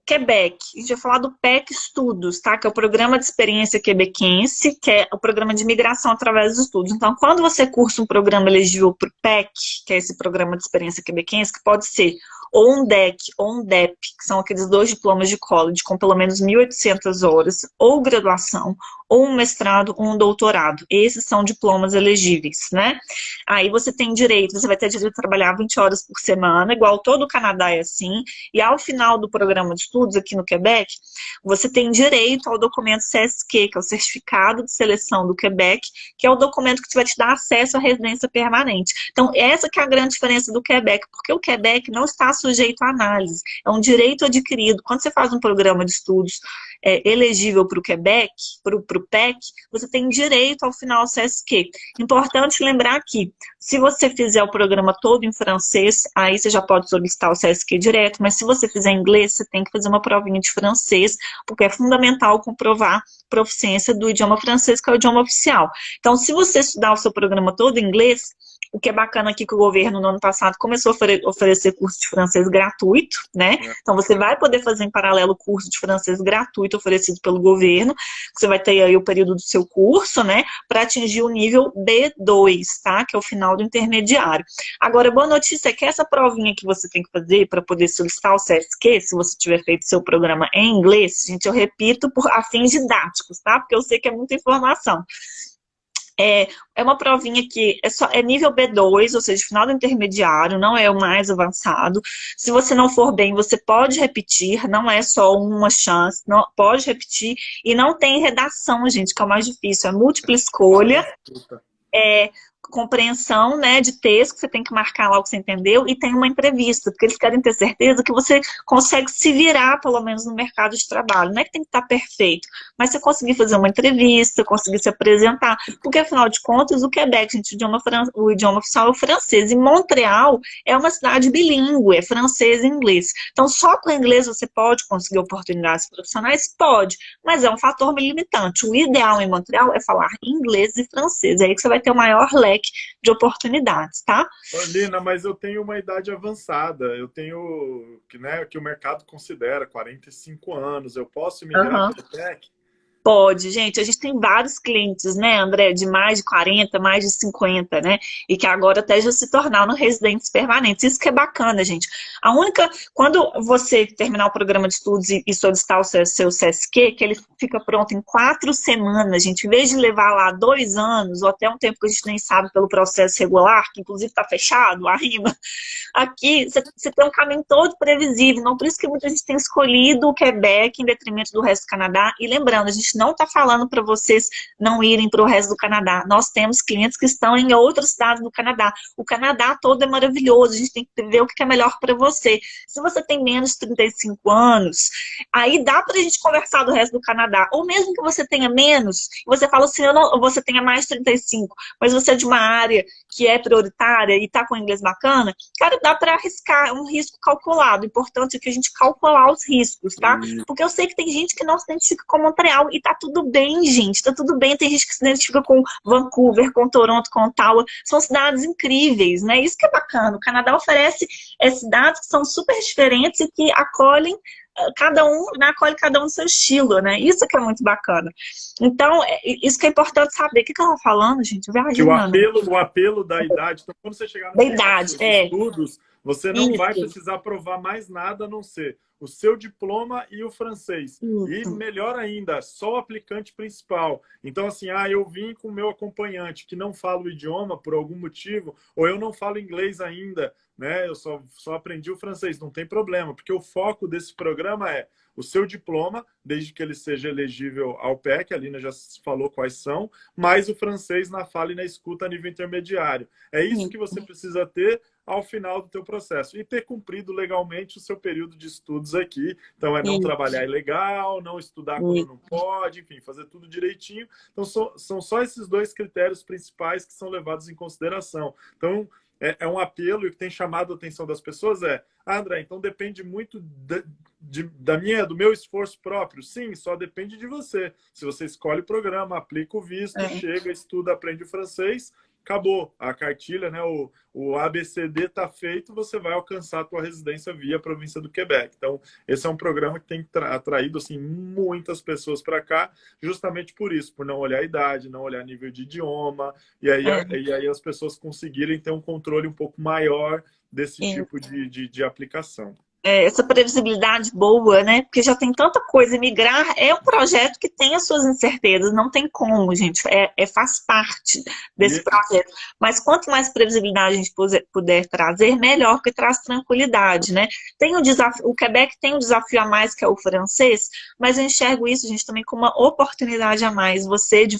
Quebec, a gente vai falar do PEC Estudos, tá? Que é o Programa de Experiência Quebequense, que é o programa de migração através dos estudos. Então, quando você cursa um programa elegível para o PEC, que é esse Programa de Experiência Quebequense, que pode ser ou um DEC ou um DEP, que são aqueles 2 diplomas de college com pelo menos 1.800 horas, ou graduação, ou um mestrado, ou um doutorado. Esses são diplomas elegíveis, né? Aí você tem direito, você vai ter direito a trabalhar 20 horas por semana, igual todo o Canadá é assim, e ao final do programa de estudos aqui no Quebec, você tem direito ao documento CSQ, que é o Certificado de Seleção do Quebec, que é o documento que vai te dar acesso à residência permanente. Então, essa que é a grande diferença do Quebec, porque o Quebec não está sujeito à análise, é um direito adquirido. Quando você faz um programa de estudos elegível para o Quebec, para o PEC, você tem direito ao final ao CSQ. Importante lembrar que, se você fizer o programa todo em francês, aí você já pode solicitar o CSQ direto, mas se você fizer em inglês, você tem que fazer uma provinha de francês, porque é fundamental comprovar proficiência do idioma francês, que é o idioma oficial. Então, se você estudar o seu programa todo em inglês, o que é bacana aqui que o governo, no ano passado, começou a oferecer curso de francês gratuito, né? Então, você vai poder fazer em paralelo o curso de francês gratuito oferecido pelo governo, que você vai ter aí o período do seu curso, né? Para atingir o nível B2, tá? Que é o final do intermediário. Agora, boa notícia é que essa provinha que você tem que fazer para poder solicitar o CSQ, se você tiver feito seu programa em inglês, gente, eu repito, por fins didáticos, tá? Porque eu sei que é muita informação. É uma provinha que é nível B2, ou seja, final do intermediário, não é o mais avançado. Se você não for bem, você pode repetir, não é só uma chance, não, pode repetir. E não tem redação, gente, que é o mais difícil, é múltipla escolha, compreensão, né, de texto, que você tem que marcar lá o que você entendeu, e tem uma entrevista, porque eles querem ter certeza que você consegue se virar, pelo menos, no mercado de trabalho. Não é que tem que estar perfeito, mas você conseguir fazer uma entrevista, conseguir se apresentar, porque, afinal de contas, o Quebec, gente, o idioma oficial é o francês, e Montreal é uma cidade bilíngue, é francês e inglês. Então, só com o inglês você pode conseguir oportunidades profissionais? Pode, mas é um fator limitante. O ideal em Montreal é falar inglês e francês, é aí que você vai ter o maior leque de oportunidades, tá? Lina, mas eu tenho uma idade avançada, eu tenho, né, que o mercado considera 45 anos, eu posso migrar para o PEC? Pode, gente. A gente tem vários clientes, né, André, de mais de 40, mais de 50, né? E que agora até já se tornaram residentes permanentes. Isso que é bacana, gente. Quando você terminar o programa de estudos e solicitar o seu CSQ, que ele fica pronto em 4 semanas, gente, em vez de levar lá 2 anos, ou até um tempo que a gente nem sabe pelo processo regular, que inclusive está fechado, a rima, aqui você tem um caminho todo previsível. Não por isso que muita gente tem escolhido o Quebec em detrimento do resto do Canadá. E lembrando, a gente gente não está falando para vocês não irem para o resto do Canadá. Nós temos clientes que estão em outros estados do Canadá. O Canadá todo é maravilhoso, a gente tem que ver o que é melhor para você. Se você tem menos de 35 anos, aí dá para a gente conversar do resto do Canadá. Ou mesmo que você tenha menos, você fala assim, você tenha mais de 35, mas você é de uma área que é prioritária e está com inglês bacana, cara, dá para arriscar, um risco calculado. O importante é que a gente calcular os riscos, tá? Porque eu sei que tem gente que não se identifica com Montreal e tá tudo bem, gente, tá tudo bem. Tem gente que se identifica com Vancouver, com Toronto, com Ottawa. São cidades incríveis, né? Isso que é bacana. O Canadá oferece cidades que são super diferentes e que acolhem cada um, né, acolhe cada um no seu estilo, né? Isso que é muito bacana. Então, isso que é importante saber. O que eu tava falando, gente? Que o apelo da idade. Então, quando você chegar no da final idade, dos estudos, você não vai Isso. precisar provar mais nada a não ser o seu diploma e o francês. E Isso. melhor ainda, só o aplicante principal. Então, assim, eu vim com o meu acompanhante que não fala o idioma por algum motivo, ou eu não falo inglês ainda, né? Eu só aprendi o francês. Não tem problema, porque o foco desse programa é o seu diploma, desde que ele seja elegível ao PEC, a Lina já falou quais são, mais o francês na fala e na escuta a nível intermediário. É isso que você precisa ter ao final do teu processo. E ter cumprido legalmente o seu período de estudos aqui. Então, é não trabalhar ilegal, não estudar quando não pode, enfim, fazer tudo direitinho. Então, são só esses dois critérios principais que são levados em consideração. Então, é um apelo e o que tem chamado a atenção das pessoas André, então depende muito do meu esforço próprio. Sim, só depende de você. Se você escolhe o programa, aplica o visto, chega, estuda, aprende o francês, acabou. A cartilha, né, o ABCD está feito, você vai alcançar a tua residência via província do Quebec. Então, esse é um programa que tem atraído assim, muitas pessoas para cá, justamente por isso, por não olhar a idade, não olhar nível de idioma, e aí as pessoas conseguirem ter um controle um pouco maior desse tipo de aplicação. Essa previsibilidade boa, né? Porque já tem tanta coisa. Migrar é um projeto que tem as suas incertezas, não tem como, gente. Faz parte desse projeto. Mas quanto mais previsibilidade a gente puder trazer, melhor, porque traz tranquilidade, né? Tem um desafio, o Quebec tem um desafio a mais, que é o francês, mas eu enxergo isso, gente, também como uma oportunidade a mais. Você de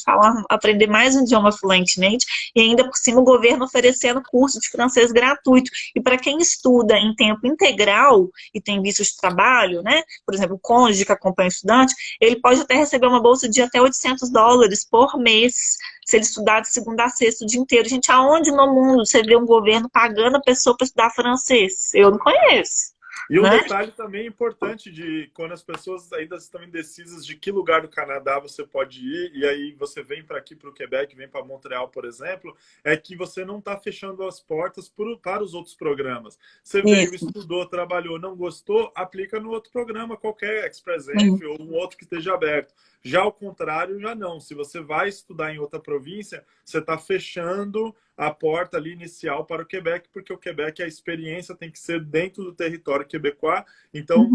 aprender mais um idioma fluentemente e ainda por cima o governo oferecendo curso de francês gratuito. E para quem estuda em tempo integral e tem visto de trabalho, né? Por exemplo, o cônjuge que acompanha o estudante, ele pode até receber uma bolsa de até $800 por mês, se ele estudar de segunda a sexta o dia inteiro. Gente, aonde no mundo você vê um governo pagando a pessoa para estudar francês? Eu não conheço. E um detalhe também importante de quando as pessoas ainda estão indecisas de que lugar do Canadá você pode ir, e aí você vem para aqui, para o Quebec, vem para Montreal, por exemplo, é que você não está fechando as portas para os outros programas. Você veio, estudou, trabalhou, não gostou, aplica no outro programa qualquer, ExpressEntry ou um outro que esteja aberto. Já ao contrário, já não. Se você vai estudar em outra província, você está fechando a porta ali inicial para o Quebec, porque o Quebec, a experiência tem que ser dentro do território quebecois, então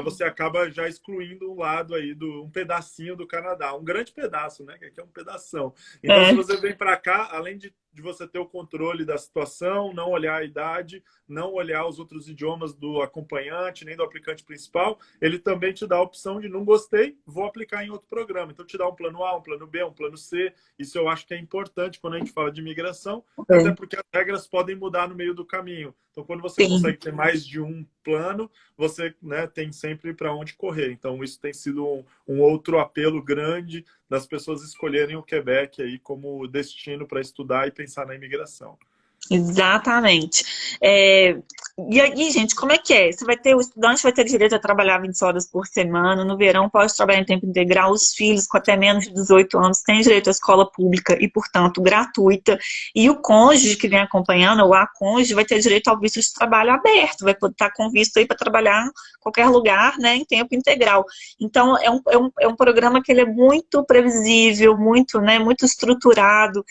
você acaba já excluindo um lado aí, um pedacinho do Canadá, um grande pedaço, né? Que aqui é um pedação. Então, se você vem para cá, além de você ter o controle da situação, não olhar a idade, não olhar os outros idiomas do acompanhante, nem do aplicante principal, ele também te dá a opção de não gostei, vou aplicar em outro programa. Então, te dá um plano A, um plano B, um plano C. Isso eu acho que é importante quando a gente fala de imigração, até porque as regras podem mudar no meio do caminho. Então, quando você consegue ter mais de um plano, você, né, tem sempre para onde correr. Então, isso tem sido um outro apelo grande das pessoas escolherem o Quebec aí como destino para estudar e pensar na imigração. Exatamente. E aí, gente, como é que é? O estudante vai ter direito a trabalhar 20 horas por semana, no verão pode trabalhar em tempo integral, os filhos com até menos de 18 anos têm direito à escola pública e, portanto, gratuita, e o cônjuge que vem acompanhando, ou a cônjuge, vai ter direito ao visto de trabalho aberto, vai poder estar com visto aí para trabalhar em qualquer lugar, né, em tempo integral. Então, é um programa que ele é muito previsível, muito, né, muito estruturado,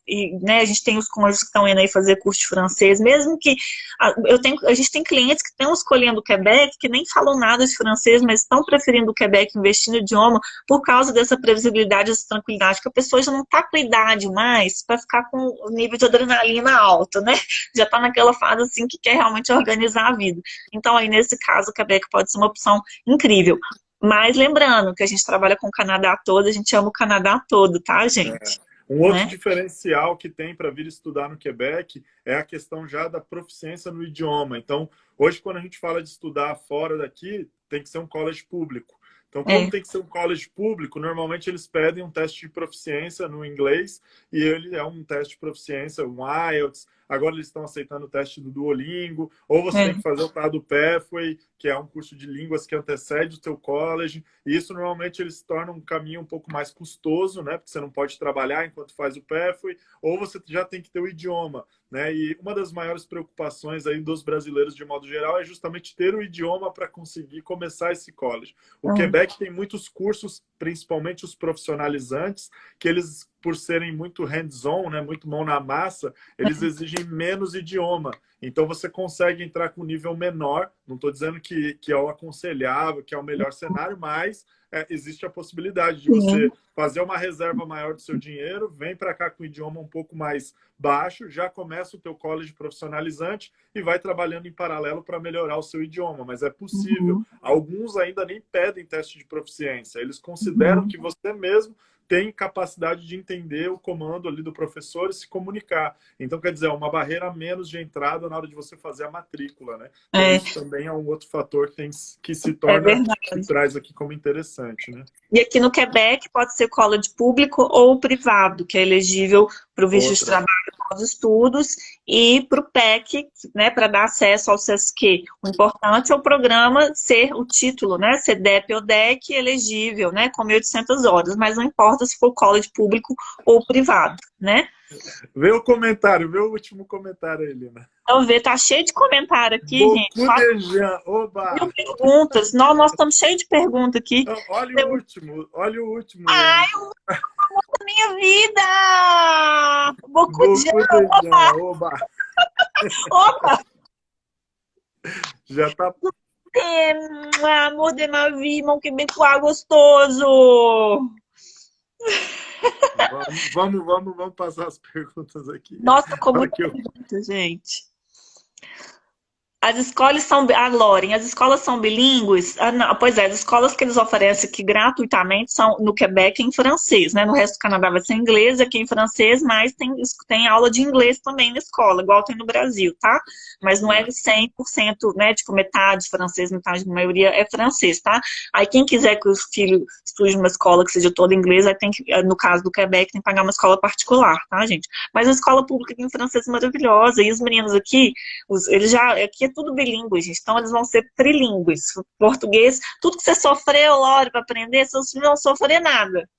e, né, a gente tem os cônjuges que estão indo aí fazer curso de francês, mesmo que a gente tem clientes que estão escolhendo o Quebec, que nem falam nada de francês, mas estão preferindo o Quebec, investir no idioma, por causa dessa previsibilidade, dessa tranquilidade, que a pessoa já não está com idade mais para ficar com o nível de adrenalina alto, né? Já está naquela fase assim que quer realmente organizar a vida. Então, aí nesse caso, o Quebec pode ser uma opção incrível. Mas lembrando que a gente trabalha com o Canadá todo, a gente ama o Canadá todo, tá, É. gente? Um outro Né? diferencial que tem para vir estudar no Quebec é a questão já da proficiência no idioma. Então, hoje, quando a gente fala de estudar fora daqui, tem que ser um college público. Então, como É, tem que ser um college público, normalmente eles pedem um teste de proficiência no inglês e ele é um teste de proficiência, um IELTS. Agora eles estão aceitando o teste do Duolingo, ou você tem é. que fazer o tal do Pathway, que é um curso de línguas que antecede o teu college. E isso normalmente eles tornam um caminho um pouco mais custoso, né? Porque você não pode trabalhar enquanto faz o Pathway, ou você já tem que ter o idioma, né? E uma das maiores preocupações aí dos brasileiros de modo geral é justamente ter o idioma para conseguir começar esse college. O É. Quebec tem muitos cursos, principalmente os profissionalizantes, que eles, por serem muito hands-on, né, muito mão na massa, eles exigem menos idioma. Então você consegue entrar com um nível menor. Não estou dizendo que é o aconselhável, que é o melhor cenário, mas existe a possibilidade de você Sim. fazer uma reserva maior do seu dinheiro, vem para cá com o idioma um pouco mais baixo, já começa o teu college profissionalizante e vai trabalhando em paralelo para melhorar o seu idioma. Mas é possível. Uhum. Alguns ainda nem pedem teste de proficiência. Eles consideram Uhum. que você mesmo tem capacidade de entender o comando ali do professor e se comunicar. Então, quer dizer, é uma barreira a menos de entrada na hora de você fazer a matrícula, né? Então, É, isso também é um outro fator que se é torna, que verdade. traz aqui como interessante, né? E aqui no Quebec pode ser college público ou privado, que é elegível para o visto de Outra. trabalho aos estudos e para o PEC, né, para dar acesso ao SESC. O importante é o programa ser o título, né, ser DEP ou DEC elegível, né, com 1.800 horas, mas não importa se for college público ou privado, né? Vê o comentário, vê o último comentário aí, Lina. Então, vê, tá cheio de comentário aqui, gente. Beaucoup Quase de gens. mil Oba! perguntas. Nós estamos cheios de perguntas aqui. Não, olha o último, Ai, Lina. minha vida! Bocudão! Beaucoup de gens. Oba! Opa! Já tá. Amor de ma vie, mon quebecois gostoso! Vamos passar as perguntas aqui. Nossa, com Olha muita aqui, pergunta, gente. As escolas são. Ah, Loren, as escolas são bilíngues? Ah, não, pois é, as escolas que eles oferecem aqui gratuitamente são no Quebec em francês, né? No resto do Canadá vai ser inglês, aqui em francês, mas tem aula de inglês também na escola, igual tem no Brasil, tá? Mas não é 100%, né? Tipo, metade francês, metade, a maioria é francês, tá? Aí quem quiser que o filho estude numa escola que seja toda inglesa, aí tem que, no caso do Quebec, tem que pagar uma escola particular, tá, gente? Mas a escola pública aqui em francês é maravilhosa, e os meninos aqui. Eles já, aqui é tudo bilíngue, gente, então eles vão ser trilíngues. Português, tudo que você sofreu, Lore, para aprender, seus filhos não vão sofrer nada.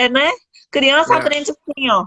Né? Criança é. aprende assim, ó.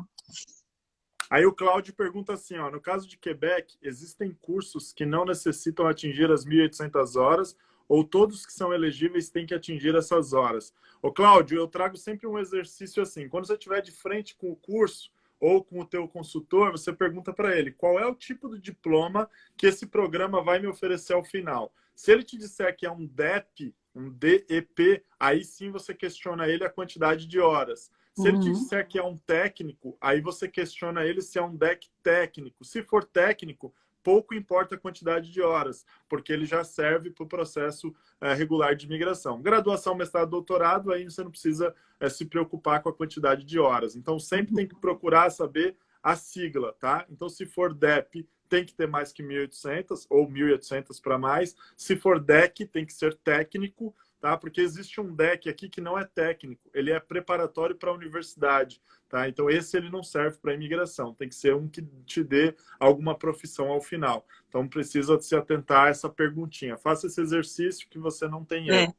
Aí o Cláudio pergunta assim, ó, no caso de Quebec, existem cursos que não necessitam atingir as 1.800 horas ou todos que são elegíveis têm que atingir essas horas? Ô Cláudio, eu trago sempre um exercício assim, quando você estiver de frente com o curso ou com o teu consultor, você pergunta para ele qual é o tipo de diploma que esse programa vai me oferecer ao final. Se ele te disser que é um DEP, um DEP, aí sim você questiona ele a quantidade de horas. Se ele te Uhum. disser que é um técnico, aí você questiona ele se é um DEC técnico. Se for técnico, pouco importa a quantidade de horas, porque ele já serve para o processo regular de imigração. Graduação, mestrado, doutorado, aí você não precisa se preocupar com a quantidade de horas. Então, sempre tem que procurar saber a sigla, tá? Então, se for DEP, tem que ter mais que 1.800 ou 1.800 para mais. Se for DEC, tem que ser técnico, tá? Porque existe um DEC aqui que não é técnico, ele é preparatório para a universidade, tá? Então esse ele não serve para imigração, tem que ser um que te dê alguma profissão ao final. Então precisa se atentar a essa perguntinha. Faça esse exercício que você não tem É. erro.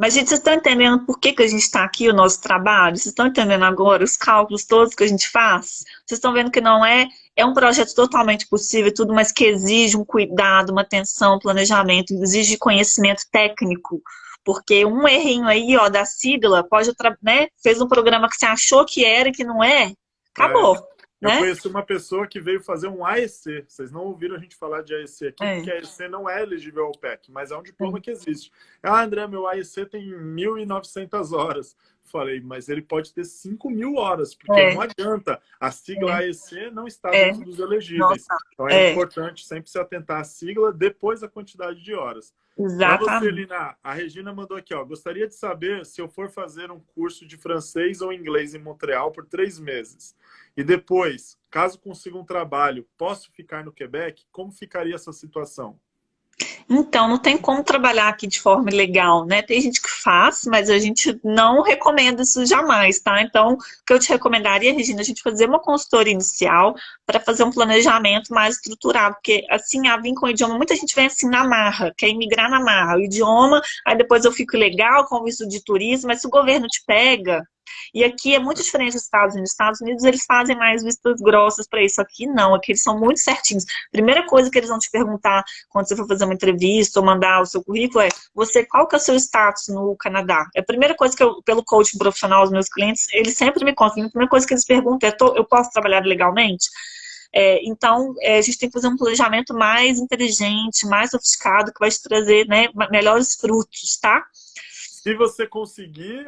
Mas, gente, vocês estão entendendo por que a gente está aqui, o nosso trabalho? Vocês estão entendendo agora os cálculos todos que a gente faz? Vocês estão vendo que não é um projeto totalmente possível, tudo, mas que exige um cuidado, uma atenção, um planejamento, exige conhecimento técnico. Porque um errinho aí, ó, da sigla, pode, né? Fez um programa que você achou que era e que não é, É, acabou, eu né? conheci uma pessoa que veio fazer um AEC. Vocês não ouviram a gente falar de AEC aqui, É, porque AEC não é elegível ao PEC, mas é um é. diploma que existe. Ah, André, meu AEC tem 1.900 horas. Falei, mas ele pode ter 5.000 horas, porque É, não adianta. A sigla é, AEC não está é. dentro dos elegíveis. Nossa, Então é é, importante sempre se atentar à sigla depois da quantidade de horas. Para você, exatamente. Lina, a Regina mandou aqui, ó. Gostaria de saber se eu for fazer um curso de francês ou inglês em Montreal por 3 meses. E depois, caso consiga um trabalho, posso ficar no Quebec? Como ficaria essa situação? Então, não tem como trabalhar aqui de forma ilegal, né? Tem gente que faz, mas a gente não recomenda isso jamais, tá? Então, o que eu te recomendaria, Regina, a gente fazer uma consultoria inicial para fazer um planejamento mais estruturado, porque assim, a vir com o idioma, muita gente vem assim na marra, quer imigrar na marra, o idioma, aí depois eu fico ilegal com visto de turismo, mas se o governo te pega, e aqui é muito diferente dos Estados Unidos. Os Estados Unidos, eles fazem mais vistas grossas para isso. Aqui não, aqui eles são muito certinhos. Primeira coisa que eles vão te perguntar quando você for fazer uma entrevista ou mandar o seu currículo é: você, qual que é o seu status no Canadá? É a primeira coisa que eu, pelo coaching profissional, os meus clientes, eles sempre me contam. A primeira coisa que eles perguntam é: eu posso trabalhar legalmente? Então, a gente tem que fazer um planejamento mais inteligente, mais sofisticado, que vai te trazer, né, melhores frutos, tá? Se você conseguir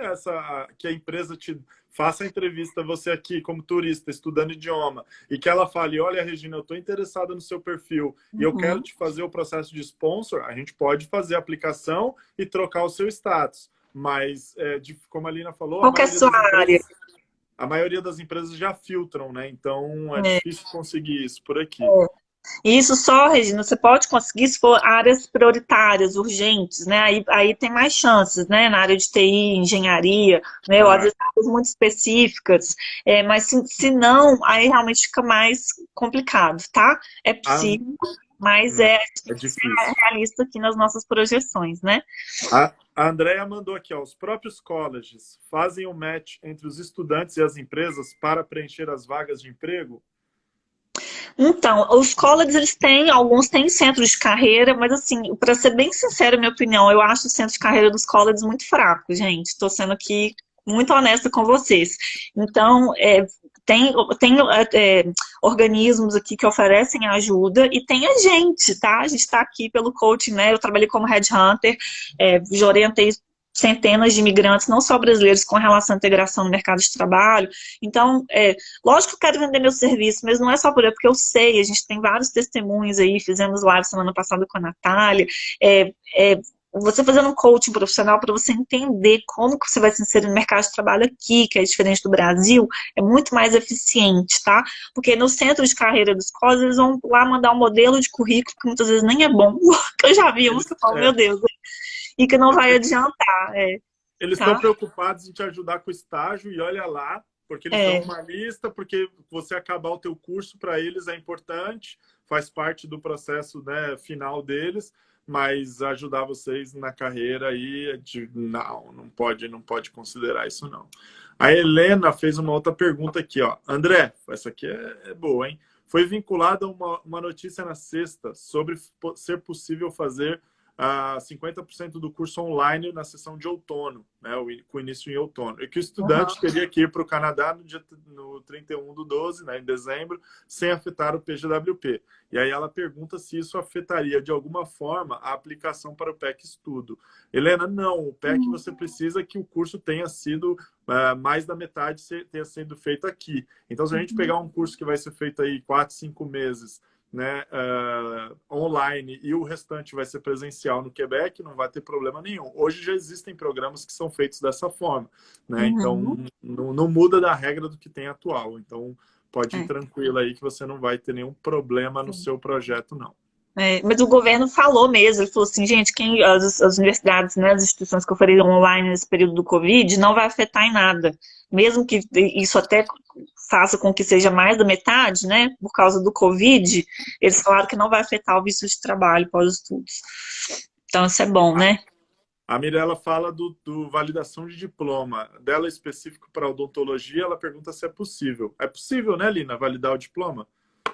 que a empresa te faça a entrevista, você aqui como turista, estudando idioma, e que ela fale, olha, Regina, eu estou interessada no seu perfil e eu quero Uhum. te fazer o processo de sponsor, a gente pode fazer a aplicação e trocar o seu status. Mas, como a Lina falou, Qual que é a sua área? a maioria das empresas já filtram, né? Então é É. difícil conseguir isso por aqui. E isso só, Regina, você pode conseguir se for áreas prioritárias, urgentes, né? Aí tem mais chances, né? Na área de TI, engenharia, né? Ou às Ah, vezes áreas muito específicas. Mas se não, aí realmente fica mais complicado, tá? É a, possível, mas né, a gente é tem que ser difícil. realista aqui nas nossas projeções, né? A Andrea mandou aqui, ó, os próprios colleges fazem o match entre os estudantes e as empresas para preencher as vagas de emprego? Então, os colleges, eles têm, alguns têm centros de carreira, mas assim, para ser bem sincera, minha opinião, eu acho o centro de carreira dos colleges muito fraco, gente. Estou sendo aqui muito honesta com vocês. Então, tem organismos aqui que oferecem ajuda e tem a gente, tá? A gente está aqui pelo coaching, né? Eu trabalhei como headhunter, já orientei centenas de imigrantes, não só brasileiros, com relação à integração no mercado de trabalho. Então, lógico que eu quero vender meu serviço, mas não é só por isso, porque eu sei, a gente tem vários testemunhos aí, fizemos live semana passada com a Natália, você fazendo um coaching profissional para você entender como que você vai se inserir no mercado de trabalho aqui, que é diferente do Brasil, é muito mais eficiente, tá? Porque no centro de carreira dos colleges, eles vão lá mandar um modelo de currículo que muitas vezes nem é bom, que eu já vi uns Eles, que eu falo, meu Deus, e que não vai adiantar, eles estão tá? preocupados em te ajudar com o estágio e olha lá, porque eles dão É, uma lista, porque você acabar o teu curso para eles é importante, faz parte do processo, né, final deles, mas ajudar vocês na carreira aí, não pode considerar isso não. A Helena fez uma outra pergunta aqui, ó. André, essa aqui é boa, hein? Foi vinculada uma notícia na sexta sobre ser possível fazer 50% do curso online na sessão de outono, né, com início em outono. E que o uhum. estudante teria que ir para o Canadá no 31/12, né, em dezembro, sem afetar o PGWP. E aí ela pergunta se isso afetaria de alguma forma a aplicação para o PEC Estudo. Helena, não. O PEC você precisa que o curso tenha sido mais da metade tenha sido feito aqui. Então, se a gente pegar um curso que vai ser feito aí 4, 5 meses, né, online e o restante vai ser presencial no Quebec, não vai ter problema nenhum. Hoje já existem programas que são feitos dessa forma, né? Então Uhum. não muda da regra do que tem atual. Então pode ir É. tranquilo aí que você não vai ter nenhum problema no seu projeto, não. Mas o governo falou mesmo, ele falou assim, gente, as universidades, né, as instituições que ofereceram online nesse período do Covid, não vai afetar em nada. Mesmo que isso até faça com que seja mais da metade, né, por causa do Covid, eles falaram que não vai afetar o visto de trabalho pós-estudos. Então, isso é bom, A, né? a Mirella fala do validação de diploma. Dela específico para odontologia, ela pergunta se é possível. É possível, né, Lina, validar o diploma?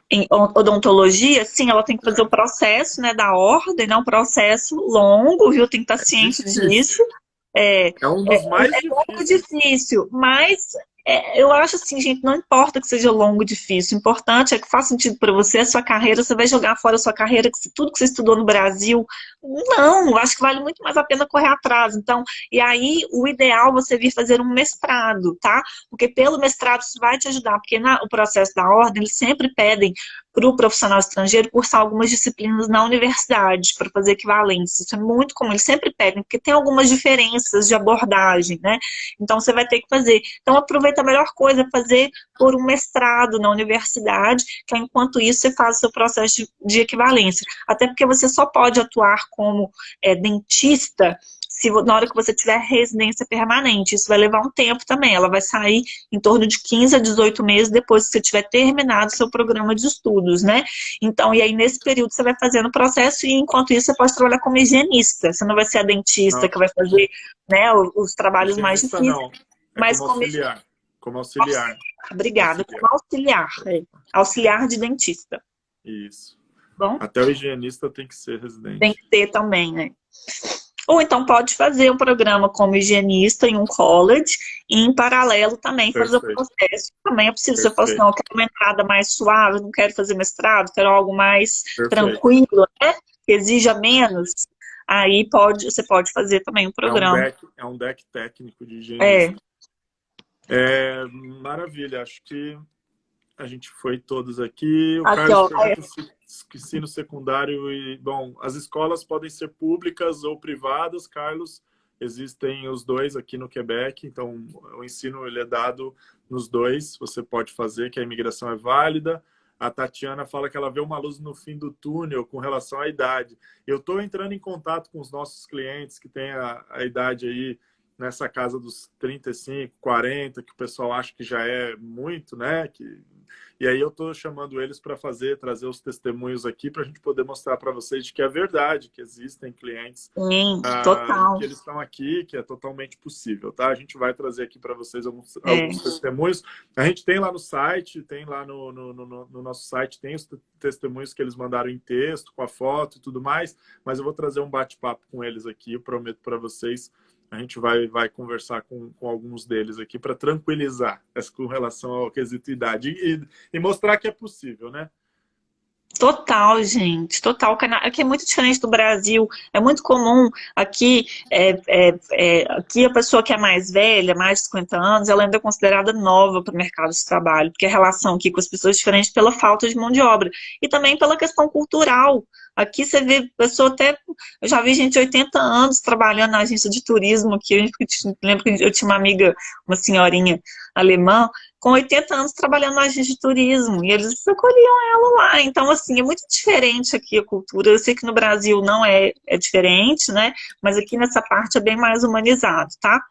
Em odontologia, sim, ela tem que fazer o processo, né, da ordem, né, um processo longo, viu, tem que estar ciente Difícil. disso. É, É um é, dos mais é pouco difíceis. difícil, mas Eu acho assim, gente, não importa que seja longo, difícil, o importante é que faça sentido para você, a sua carreira, você vai jogar fora a sua carreira, tudo que você estudou no Brasil. Não, eu acho que vale muito mais a pena correr atrás. Então, e aí o ideal é você vir fazer um mestrado, tá? Porque pelo mestrado isso vai te ajudar, porque o processo da ordem, eles sempre pedem para o profissional estrangeiro cursar algumas disciplinas na universidade para fazer equivalência. Isso é muito comum, eles sempre pedem, porque tem algumas diferenças de abordagem, né? Então você vai ter que fazer. Então aproveita a melhor coisa, é fazer por um mestrado na universidade, que enquanto isso você faz o seu processo de equivalência. Até porque você só pode atuar como dentista na hora que você tiver residência permanente. Isso vai levar um tempo também. Ela vai sair em torno de 15 a 18 meses depois que você tiver terminado o seu programa de estudos, né? Então, e aí nesse período você vai fazendo o processo e enquanto isso você pode trabalhar como higienista. Você não vai ser a dentista que vai fazer, né, os trabalhos mais difíceis. Não, mas como auxiliar. Como auxiliar. Obrigada. Como auxiliar. Auxiliar de dentista. Isso. Bom? Até o higienista tem que ser residente. Tem que ter também, né? Ou então pode fazer um programa como higienista em um college e em paralelo também fazer o processo. Também é possível. Se eu fosse, não, eu quero uma entrada mais suave, não quero fazer mestrado, quero algo mais tranquilo, né? Que exija menos. Aí você pode fazer também um programa. É um deck técnico de higienista. Maravilha, acho que a gente foi todos aqui. O Carlos pergunta se ensino secundário e... Bom, as escolas podem ser públicas ou privadas, Carlos. Existem os dois aqui no Quebec, então o ensino ele é dado nos dois. Você pode fazer, que a imigração é válida. A Tatiana fala que ela vê uma luz no fim do túnel com relação à idade. Eu estou entrando em contato com os nossos clientes que têm a idade aí nessa casa dos 35, 40, que o pessoal acha que já é muito, né? E aí eu estou chamando eles para trazer os testemunhos aqui para a gente poder mostrar para vocês de que é verdade, que existem clientes total. que eles estão aqui, que é totalmente possível, tá? A gente vai trazer aqui para vocês alguns testemunhos. A gente tem lá no site, tem lá no nosso site, tem os testemunhos que eles mandaram em texto, com a foto e tudo mais, mas eu vou trazer um bate-papo com eles aqui, eu prometo para vocês. A gente vai conversar com alguns deles aqui para tranquilizar com relação ao quesito idade e mostrar que é possível, né? Total, gente, total. Aqui é muito diferente do Brasil. É muito comum aqui, aqui a pessoa que é mais velha, mais de 50 anos, ela ainda é considerada nova para o mercado de trabalho, porque a relação aqui com as pessoas é diferente pela falta de mão de obra e também pela questão cultural. Aqui você vê pessoa até... Eu já vi gente de 80 anos trabalhando na agência de turismo aqui. Eu lembro que eu tinha uma amiga, uma senhorinha alemã, com 80 anos trabalhando na agência de turismo. E eles acolhiam ela lá. Então, assim, é muito diferente aqui a cultura. Eu sei que no Brasil não é diferente, né? Mas aqui nessa parte é bem mais humanizado, tá?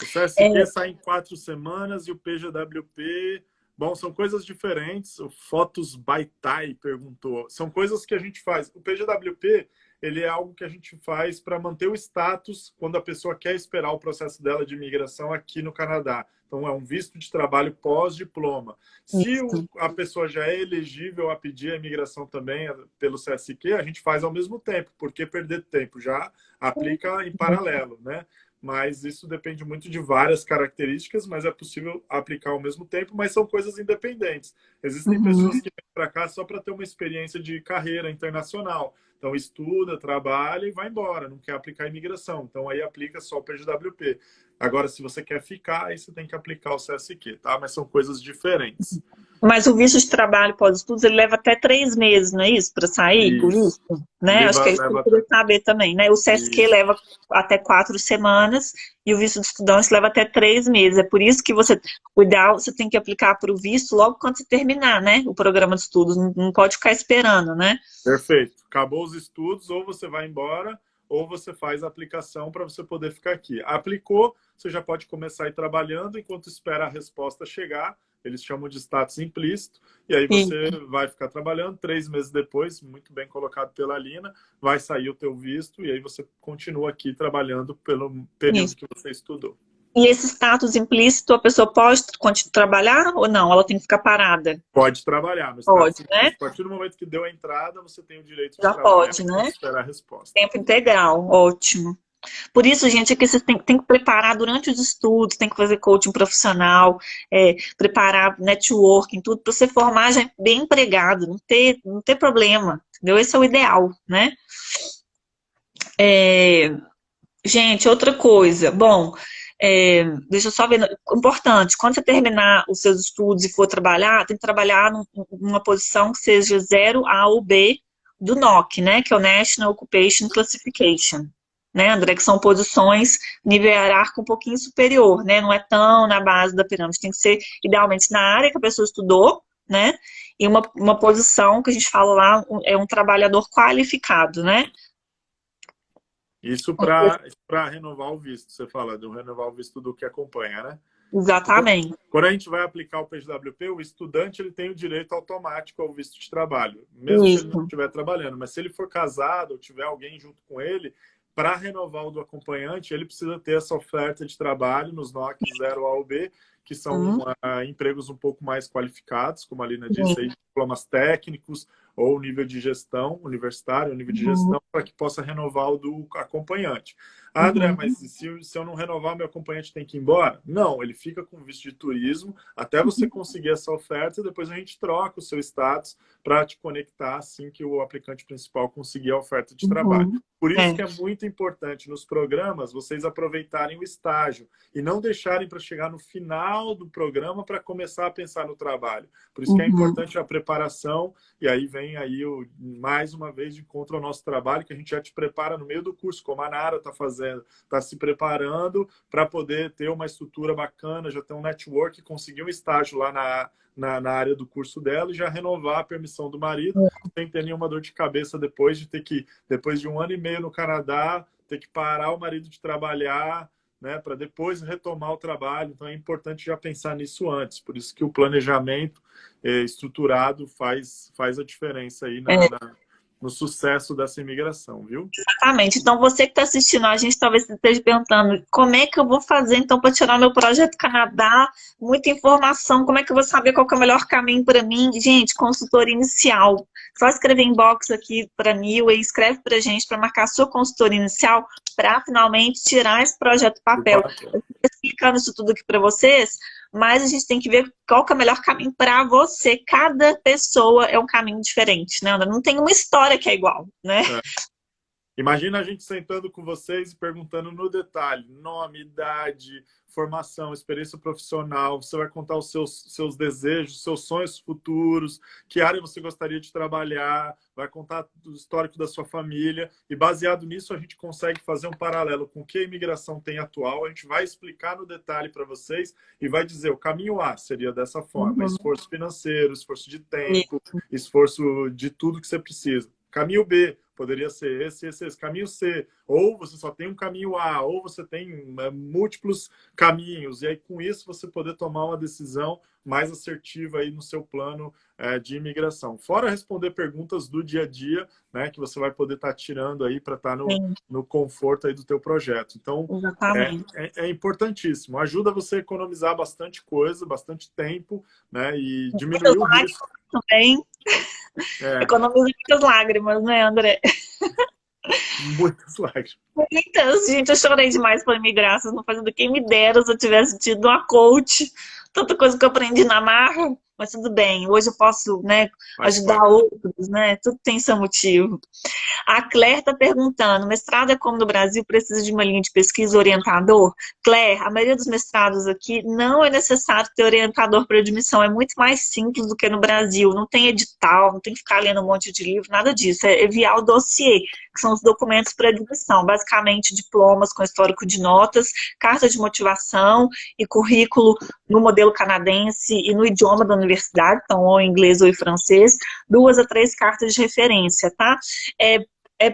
O CSQ sai em 4 semanas e o PGWP... Bom, são coisas diferentes. O Fotos Baitai perguntou. São coisas que a gente faz. O PGWP, ele é algo que a gente faz para manter o status quando a pessoa quer esperar o processo dela de imigração aqui no Canadá. Então, é um visto de trabalho pós-diploma. Se a pessoa já é elegível a pedir a imigração também pelo CSQ, a gente faz ao mesmo tempo. Por que perder tempo? Já aplica em paralelo, né? Mas isso depende muito de várias características, mas é possível aplicar ao mesmo tempo, mas são coisas independentes. Existem pessoas que vêm para cá só para ter uma experiência de carreira internacional. Então, estuda, trabalha e vai embora, não quer aplicar imigração. Então, aí aplica só o PGWP. Agora, se você quer ficar, aí você tem que aplicar o CSQ, tá? Mas são coisas diferentes. Mas o visto de trabalho pós-estudos, ele leva até 3 meses, não é isso? Para sair, por isso? Né? Acho que é isso que eu queria saber também, né? O CSQ leva até 4 semanas e o visto de estudante leva até 3 meses. É por isso que o ideal, você tem que aplicar para o visto logo quando você terminar, né? O programa de estudos. Não pode ficar esperando, né? Perfeito. Acabou os estudos, ou você vai embora, ou você faz a aplicação para você poder ficar aqui. Aplicou, você já pode começar a ir trabalhando enquanto espera a resposta chegar. Eles chamam de status implícito. E aí você vai ficar trabalhando. 3 meses depois, muito bem colocado pela Lina, vai sair o teu visto e aí você continua aqui trabalhando pelo período que você estudou. E esse status implícito, a pessoa pode continuar a trabalhar ou não? Ela tem que ficar parada? Pode trabalhar. No pode, né? A partir do momento que deu a entrada, você tem o direito de já trabalhar. Pode, né? Esperar a resposta. Tempo integral, ótimo. Por isso, gente, é que vocês têm que preparar durante os estudos, tem que fazer coaching profissional, preparar networking, tudo, para você formar já bem empregado, não ter problema, entendeu? Esse é o ideal, né? É, gente, outra coisa, bom, deixa eu só ver, importante, quando você terminar os seus estudos e for trabalhar, tem que trabalhar numa posição que seja 0 A ou B do NOC, né, que é o National Occupation Classification, né, André, que são posições nível hierárquico um pouquinho superior, né, não é tão na base da pirâmide, tem que ser idealmente na área que a pessoa estudou, né, e uma posição que a gente fala lá, é um trabalhador qualificado, né. Isso para renovar o visto, você fala, de renovar o visto do que acompanha, né? Exatamente. Quando a gente vai aplicar o PGWP, o estudante ele tem o direito automático ao visto de trabalho, mesmo se ele não Isso. estiver trabalhando. Mas se ele for casado ou tiver alguém junto com ele, para renovar o do acompanhante, ele precisa ter essa oferta de trabalho nos NOC 0 A ou B, que são empregos um pouco mais qualificados, como a Lina disse, aí, diplomas técnicos ou nível de gestão universitário, nível de gestão, para que possa renovar o do acompanhante. Ah, André, mas se eu não renovar, meu acompanhante tem que ir embora? Não, ele fica com visto de turismo até você conseguir essa oferta e depois a gente troca o seu status para te conectar assim que o aplicante principal conseguir a oferta de trabalho. Por isso que é muito importante nos programas vocês aproveitarem o estágio e não deixarem para chegar no final do programa para começar a pensar no trabalho. Por isso que é importante a preparação e aí vem aí mais uma vez de encontro ao nosso trabalho que a gente já te prepara no meio do curso, como a Nara está fazendo, está se preparando para poder ter uma estrutura bacana, já ter um network, conseguir um estágio lá na área do curso dela e já renovar a permissão do marido, sem ter nenhuma dor de cabeça depois de ter que, depois de 1 ano e meio no Canadá, ter que parar o marido de trabalhar, né, para depois retomar o trabalho. Então é importante já pensar nisso antes. Por isso que o planejamento estruturado faz a diferença aí no sucesso dessa imigração, viu? Exatamente. Então, você que está assistindo a gente, talvez esteja perguntando como é que eu vou fazer, então, para tirar meu projeto Canadá? Muita informação, como é que eu vou saber qual que é o melhor caminho para mim? Gente, consultoria inicial. Só escrever inbox aqui para Nil e escreve para a gente para marcar a sua consultoria inicial para finalmente tirar esse projeto do papel. Eu estou explicando isso tudo aqui para vocês, mas a gente tem que ver qual que é o melhor caminho para você. Cada pessoa é um caminho diferente, né, Ana? Não tem uma história que é igual, né? Imagina a gente sentando com vocês e perguntando no detalhe, nome, idade, formação, experiência profissional, você vai contar os seus desejos, seus sonhos futuros, que área você gostaria de trabalhar, vai contar o histórico da sua família, e baseado nisso a gente consegue fazer um paralelo com o que a imigração tem atual, a gente vai explicar no detalhe para vocês e vai dizer, o caminho A seria dessa forma, esforço financeiro, esforço de tempo, esforço de tudo que você precisa. Caminho B poderia ser esse. Caminho C, ou você só tem um caminho A, ou você tem múltiplos caminhos, e aí com isso você poder tomar uma decisão mais assertiva aí no seu plano de imigração. Fora responder perguntas do dia a dia, né, que você vai poder estar tirando aí para estar no conforto aí do teu projeto. Então, é importantíssimo. Ajuda você a economizar bastante coisa, bastante tempo, né, e diminuir o risco. Também. Economiza muitas lágrimas, né, André? Muitas lágrimas. Muitas, gente, eu chorei demais por imigrar, vocês não fazendo quem me dera se eu tivesse tido uma coach, tanta coisa que eu aprendi na marra, mas tudo bem, hoje eu posso, né, ajudar outros, né, tudo tem seu motivo. A Claire está perguntando, mestrado é como no Brasil, precisa de uma linha de pesquisa orientador? Claire, a maioria dos mestrados aqui não é necessário ter orientador para admissão, é muito mais simples do que no Brasil, não tem edital, não tem que ficar lendo um monte de livro, nada disso, é enviar o dossiê, que são os documentos para admissão, basicamente diplomas com histórico de notas, carta de motivação e currículo no modelo canadense e no idioma da universidade, então ou em inglês ou em francês, 2 a 3 cartas de referência, tá?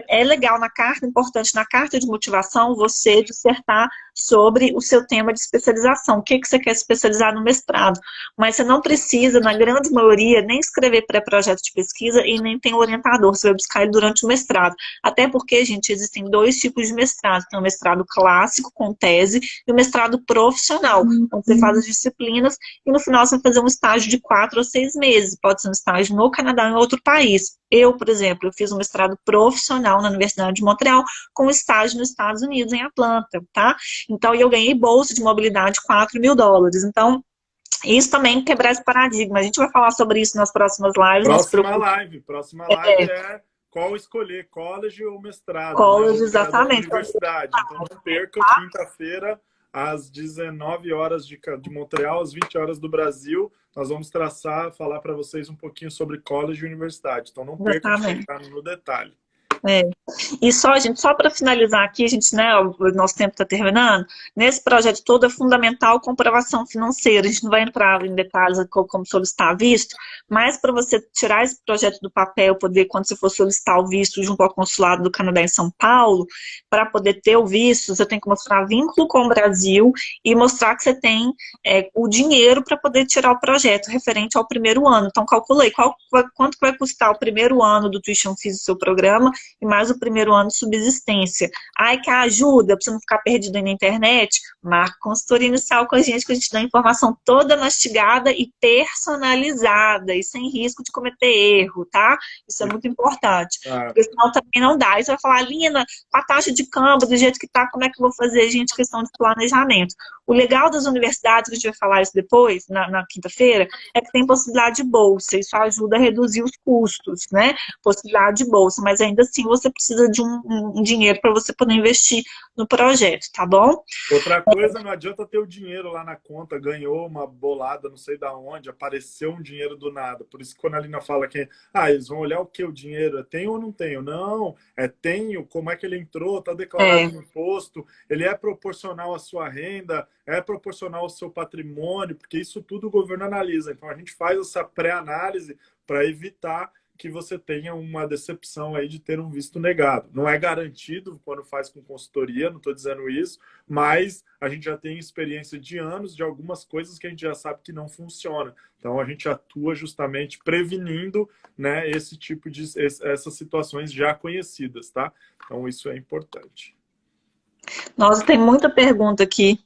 É legal na carta, importante na carta de motivação, você dissertar sobre o seu tema de especialização, o que você quer especializar no mestrado. Mas você não precisa, na grande maioria, nem escrever pré-projeto de pesquisa e nem tem orientador, você vai buscar ele durante o mestrado. Até porque, gente, existem 2 tipos de mestrado. Tem o mestrado clássico, com tese, e o mestrado profissional, onde você faz as disciplinas e no final você vai fazer um estágio de 4 ou 6 meses. Pode ser um estágio no Canadá ou em outro país. Eu, por exemplo, eu fiz um mestrado profissional na Universidade de Montreal com estágio nos Estados Unidos, em Atlanta, tá? Então, eu ganhei bolsa de mobilidade $4.000. Então, isso também quebrar esse paradigma. A gente vai falar sobre isso nas próximas lives, não se preocupe. Próxima live é qual escolher, college ou mestrado, né? Ou College, graduação exatamente. universidade. Então não perca, quinta-feira, às 19 horas de Montreal, às 20 horas do Brasil, nós vamos falar para vocês um pouquinho sobre college e universidade. Então não perca de Exatamente. ficar no detalhe. É. E só, gente, só para finalizar aqui, a gente, né, o nosso tempo está terminando. Nesse projeto todo é fundamental comprovação financeira. A gente não vai entrar em detalhes como solicitar visto, mas para você tirar esse projeto do papel, poder, quando você for solicitar o visto junto ao consulado do Canadá em São Paulo, para poder ter o visto, você tem que mostrar vínculo com o Brasil e mostrar que você tem o dinheiro para poder tirar o projeto referente ao primeiro ano. Então, calculei quanto vai custar o primeiro ano do tuition fees do seu programa e mais o primeiro ano de subsistência. Ai, que ajuda, para você não ficar perdido aí na internet, marca consultoria inicial com a gente, que a gente dá a informação toda mastigada e personalizada, e sem risco de cometer erro, tá? Isso é muito importante. Porque senão também não dá. Aí você vai falar, Lina, com a taxa de câmbio, do jeito que tá, como é que eu vou fazer, gente, questão de planejamento. O legal das universidades, que a gente vai falar isso depois, na quinta-feira, é que tem possibilidade de bolsa. Isso ajuda a reduzir os custos, né? Possibilidade de bolsa, mas ainda assim você precisa de um dinheiro para você poder investir no projeto, tá bom? Outra coisa, não adianta ter o dinheiro lá na conta, ganhou uma bolada, não sei da onde, apareceu um dinheiro do nada. Por isso que quando a Lina fala que eles vão olhar o que o dinheiro é tenho ou não tenho? Não, tenho, como é que ele entrou, está declarado no imposto, ele é proporcional à sua renda, é proporcional ao seu patrimônio, porque isso tudo o governo analisa. Então a gente faz essa pré-análise para evitar que você tenha uma decepção aí de ter um visto negado. Não é garantido quando faz com consultoria, não estou dizendo isso, mas a gente já tem experiência de anos de algumas coisas que a gente já sabe que não funciona. Então a gente atua justamente prevenindo, né, esse tipo de essas situações já conhecidas, tá? Então isso é importante. Nossa, tem muita pergunta aqui.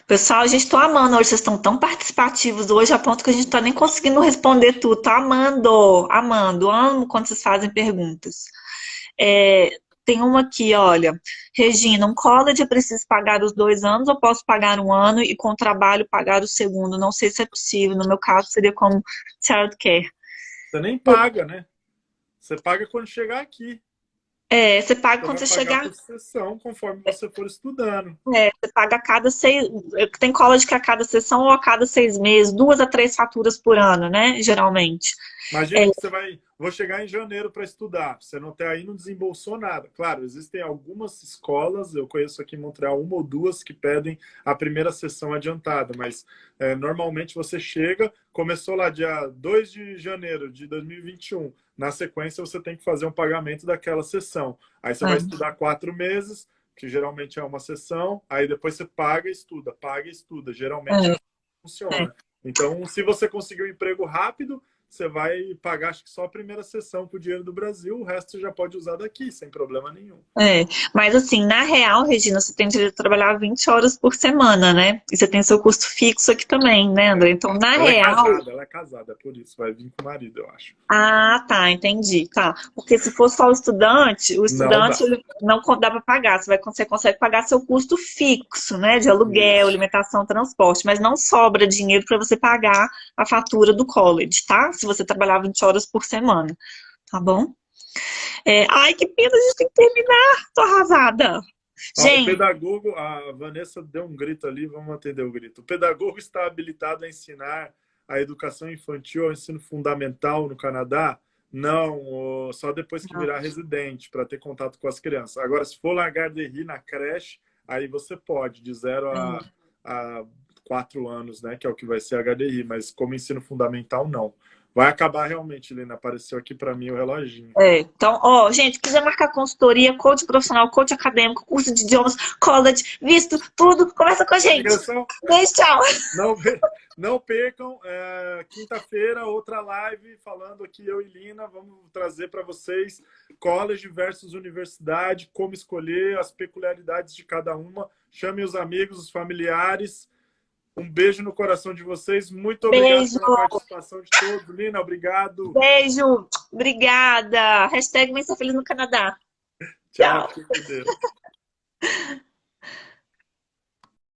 Pessoal, a gente tá amando hoje, vocês estão tão participativos hoje, a ponto que a gente tá nem conseguindo responder tudo. Tá amando, amando, amo quando vocês fazem perguntas. Tem uma aqui, olha. Regina, um college eu preciso pagar os 2 anos ou posso pagar um ano e com trabalho pagar o segundo? Não sei se é possível, no meu caso seria como childcare. Você nem paga, né? Você paga quando chegar aqui. Você paga quando você chegar. Por sessão, conforme você for estudando. Você paga a cada 6. Tem college que a cada sessão ou a cada 6 meses, 2 a 3 faturas por ano, né? Geralmente. Imagina que vou chegar em janeiro para estudar. Você não desembolsou nada. Claro, existem algumas escolas, eu conheço aqui em Montreal 1 ou 2 que pedem a primeira sessão adiantada, mas normalmente você chega, começou lá dia 2 de janeiro de 2021. Na sequência, você tem que fazer um pagamento daquela sessão. Aí você vai estudar 4 meses, que geralmente é uma sessão, aí depois você paga e estuda. Geralmente funciona. Então, se você conseguir um emprego rápido, você vai pagar, acho que só a primeira sessão com o dinheiro do Brasil, o resto você já pode usar daqui, sem problema nenhum. Mas assim, na real, Regina, você tem direito a trabalhar 20 horas por semana, né? E você tem seu custo fixo aqui também, né, André? Então, na real... Ela é casada, por isso, vai vir com o marido, eu acho. Ah, tá, entendi, tá. Porque se for só o estudante ele não dá para pagar. Você consegue pagar seu custo fixo, né? De aluguel, alimentação, transporte, mas não sobra dinheiro para você pagar a fatura do college, tá? Se você trabalhar 20 horas por semana, tá bom? Ai, que pena, a gente tem que terminar. Tô arrasada. Gente, o pedagogo, a Vanessa deu um grito ali, vamos atender o grito. O pedagogo está habilitado a ensinar a educação infantil ao ensino fundamental no Canadá? Não, só depois que virar residente, para ter contato com as crianças. Agora, se for largar de rir na creche, aí você pode, de 0 a 4 anos, né? Que é o que vai ser HDI, mas como ensino fundamental, não. Vai acabar realmente, Lina. Apareceu aqui para mim o reloginho. Então, gente, quiser marcar consultoria, coach profissional, coach acadêmico, curso de idiomas, college, visto, tudo, conversa com a gente. Beijo, tchau. Não percam, quinta-feira, outra live falando aqui, eu e Lina, vamos trazer para vocês college versus universidade, como escolher, as peculiaridades de cada uma. Chamem os amigos, os familiares. Um beijo no coração de vocês. Muito obrigado Beijo, pela participação de todos. Lina, obrigado. beijo, obrigada. Hashtag Mãe Ser Feliz no Canadá. Tchau, Tchau. fique com Deus.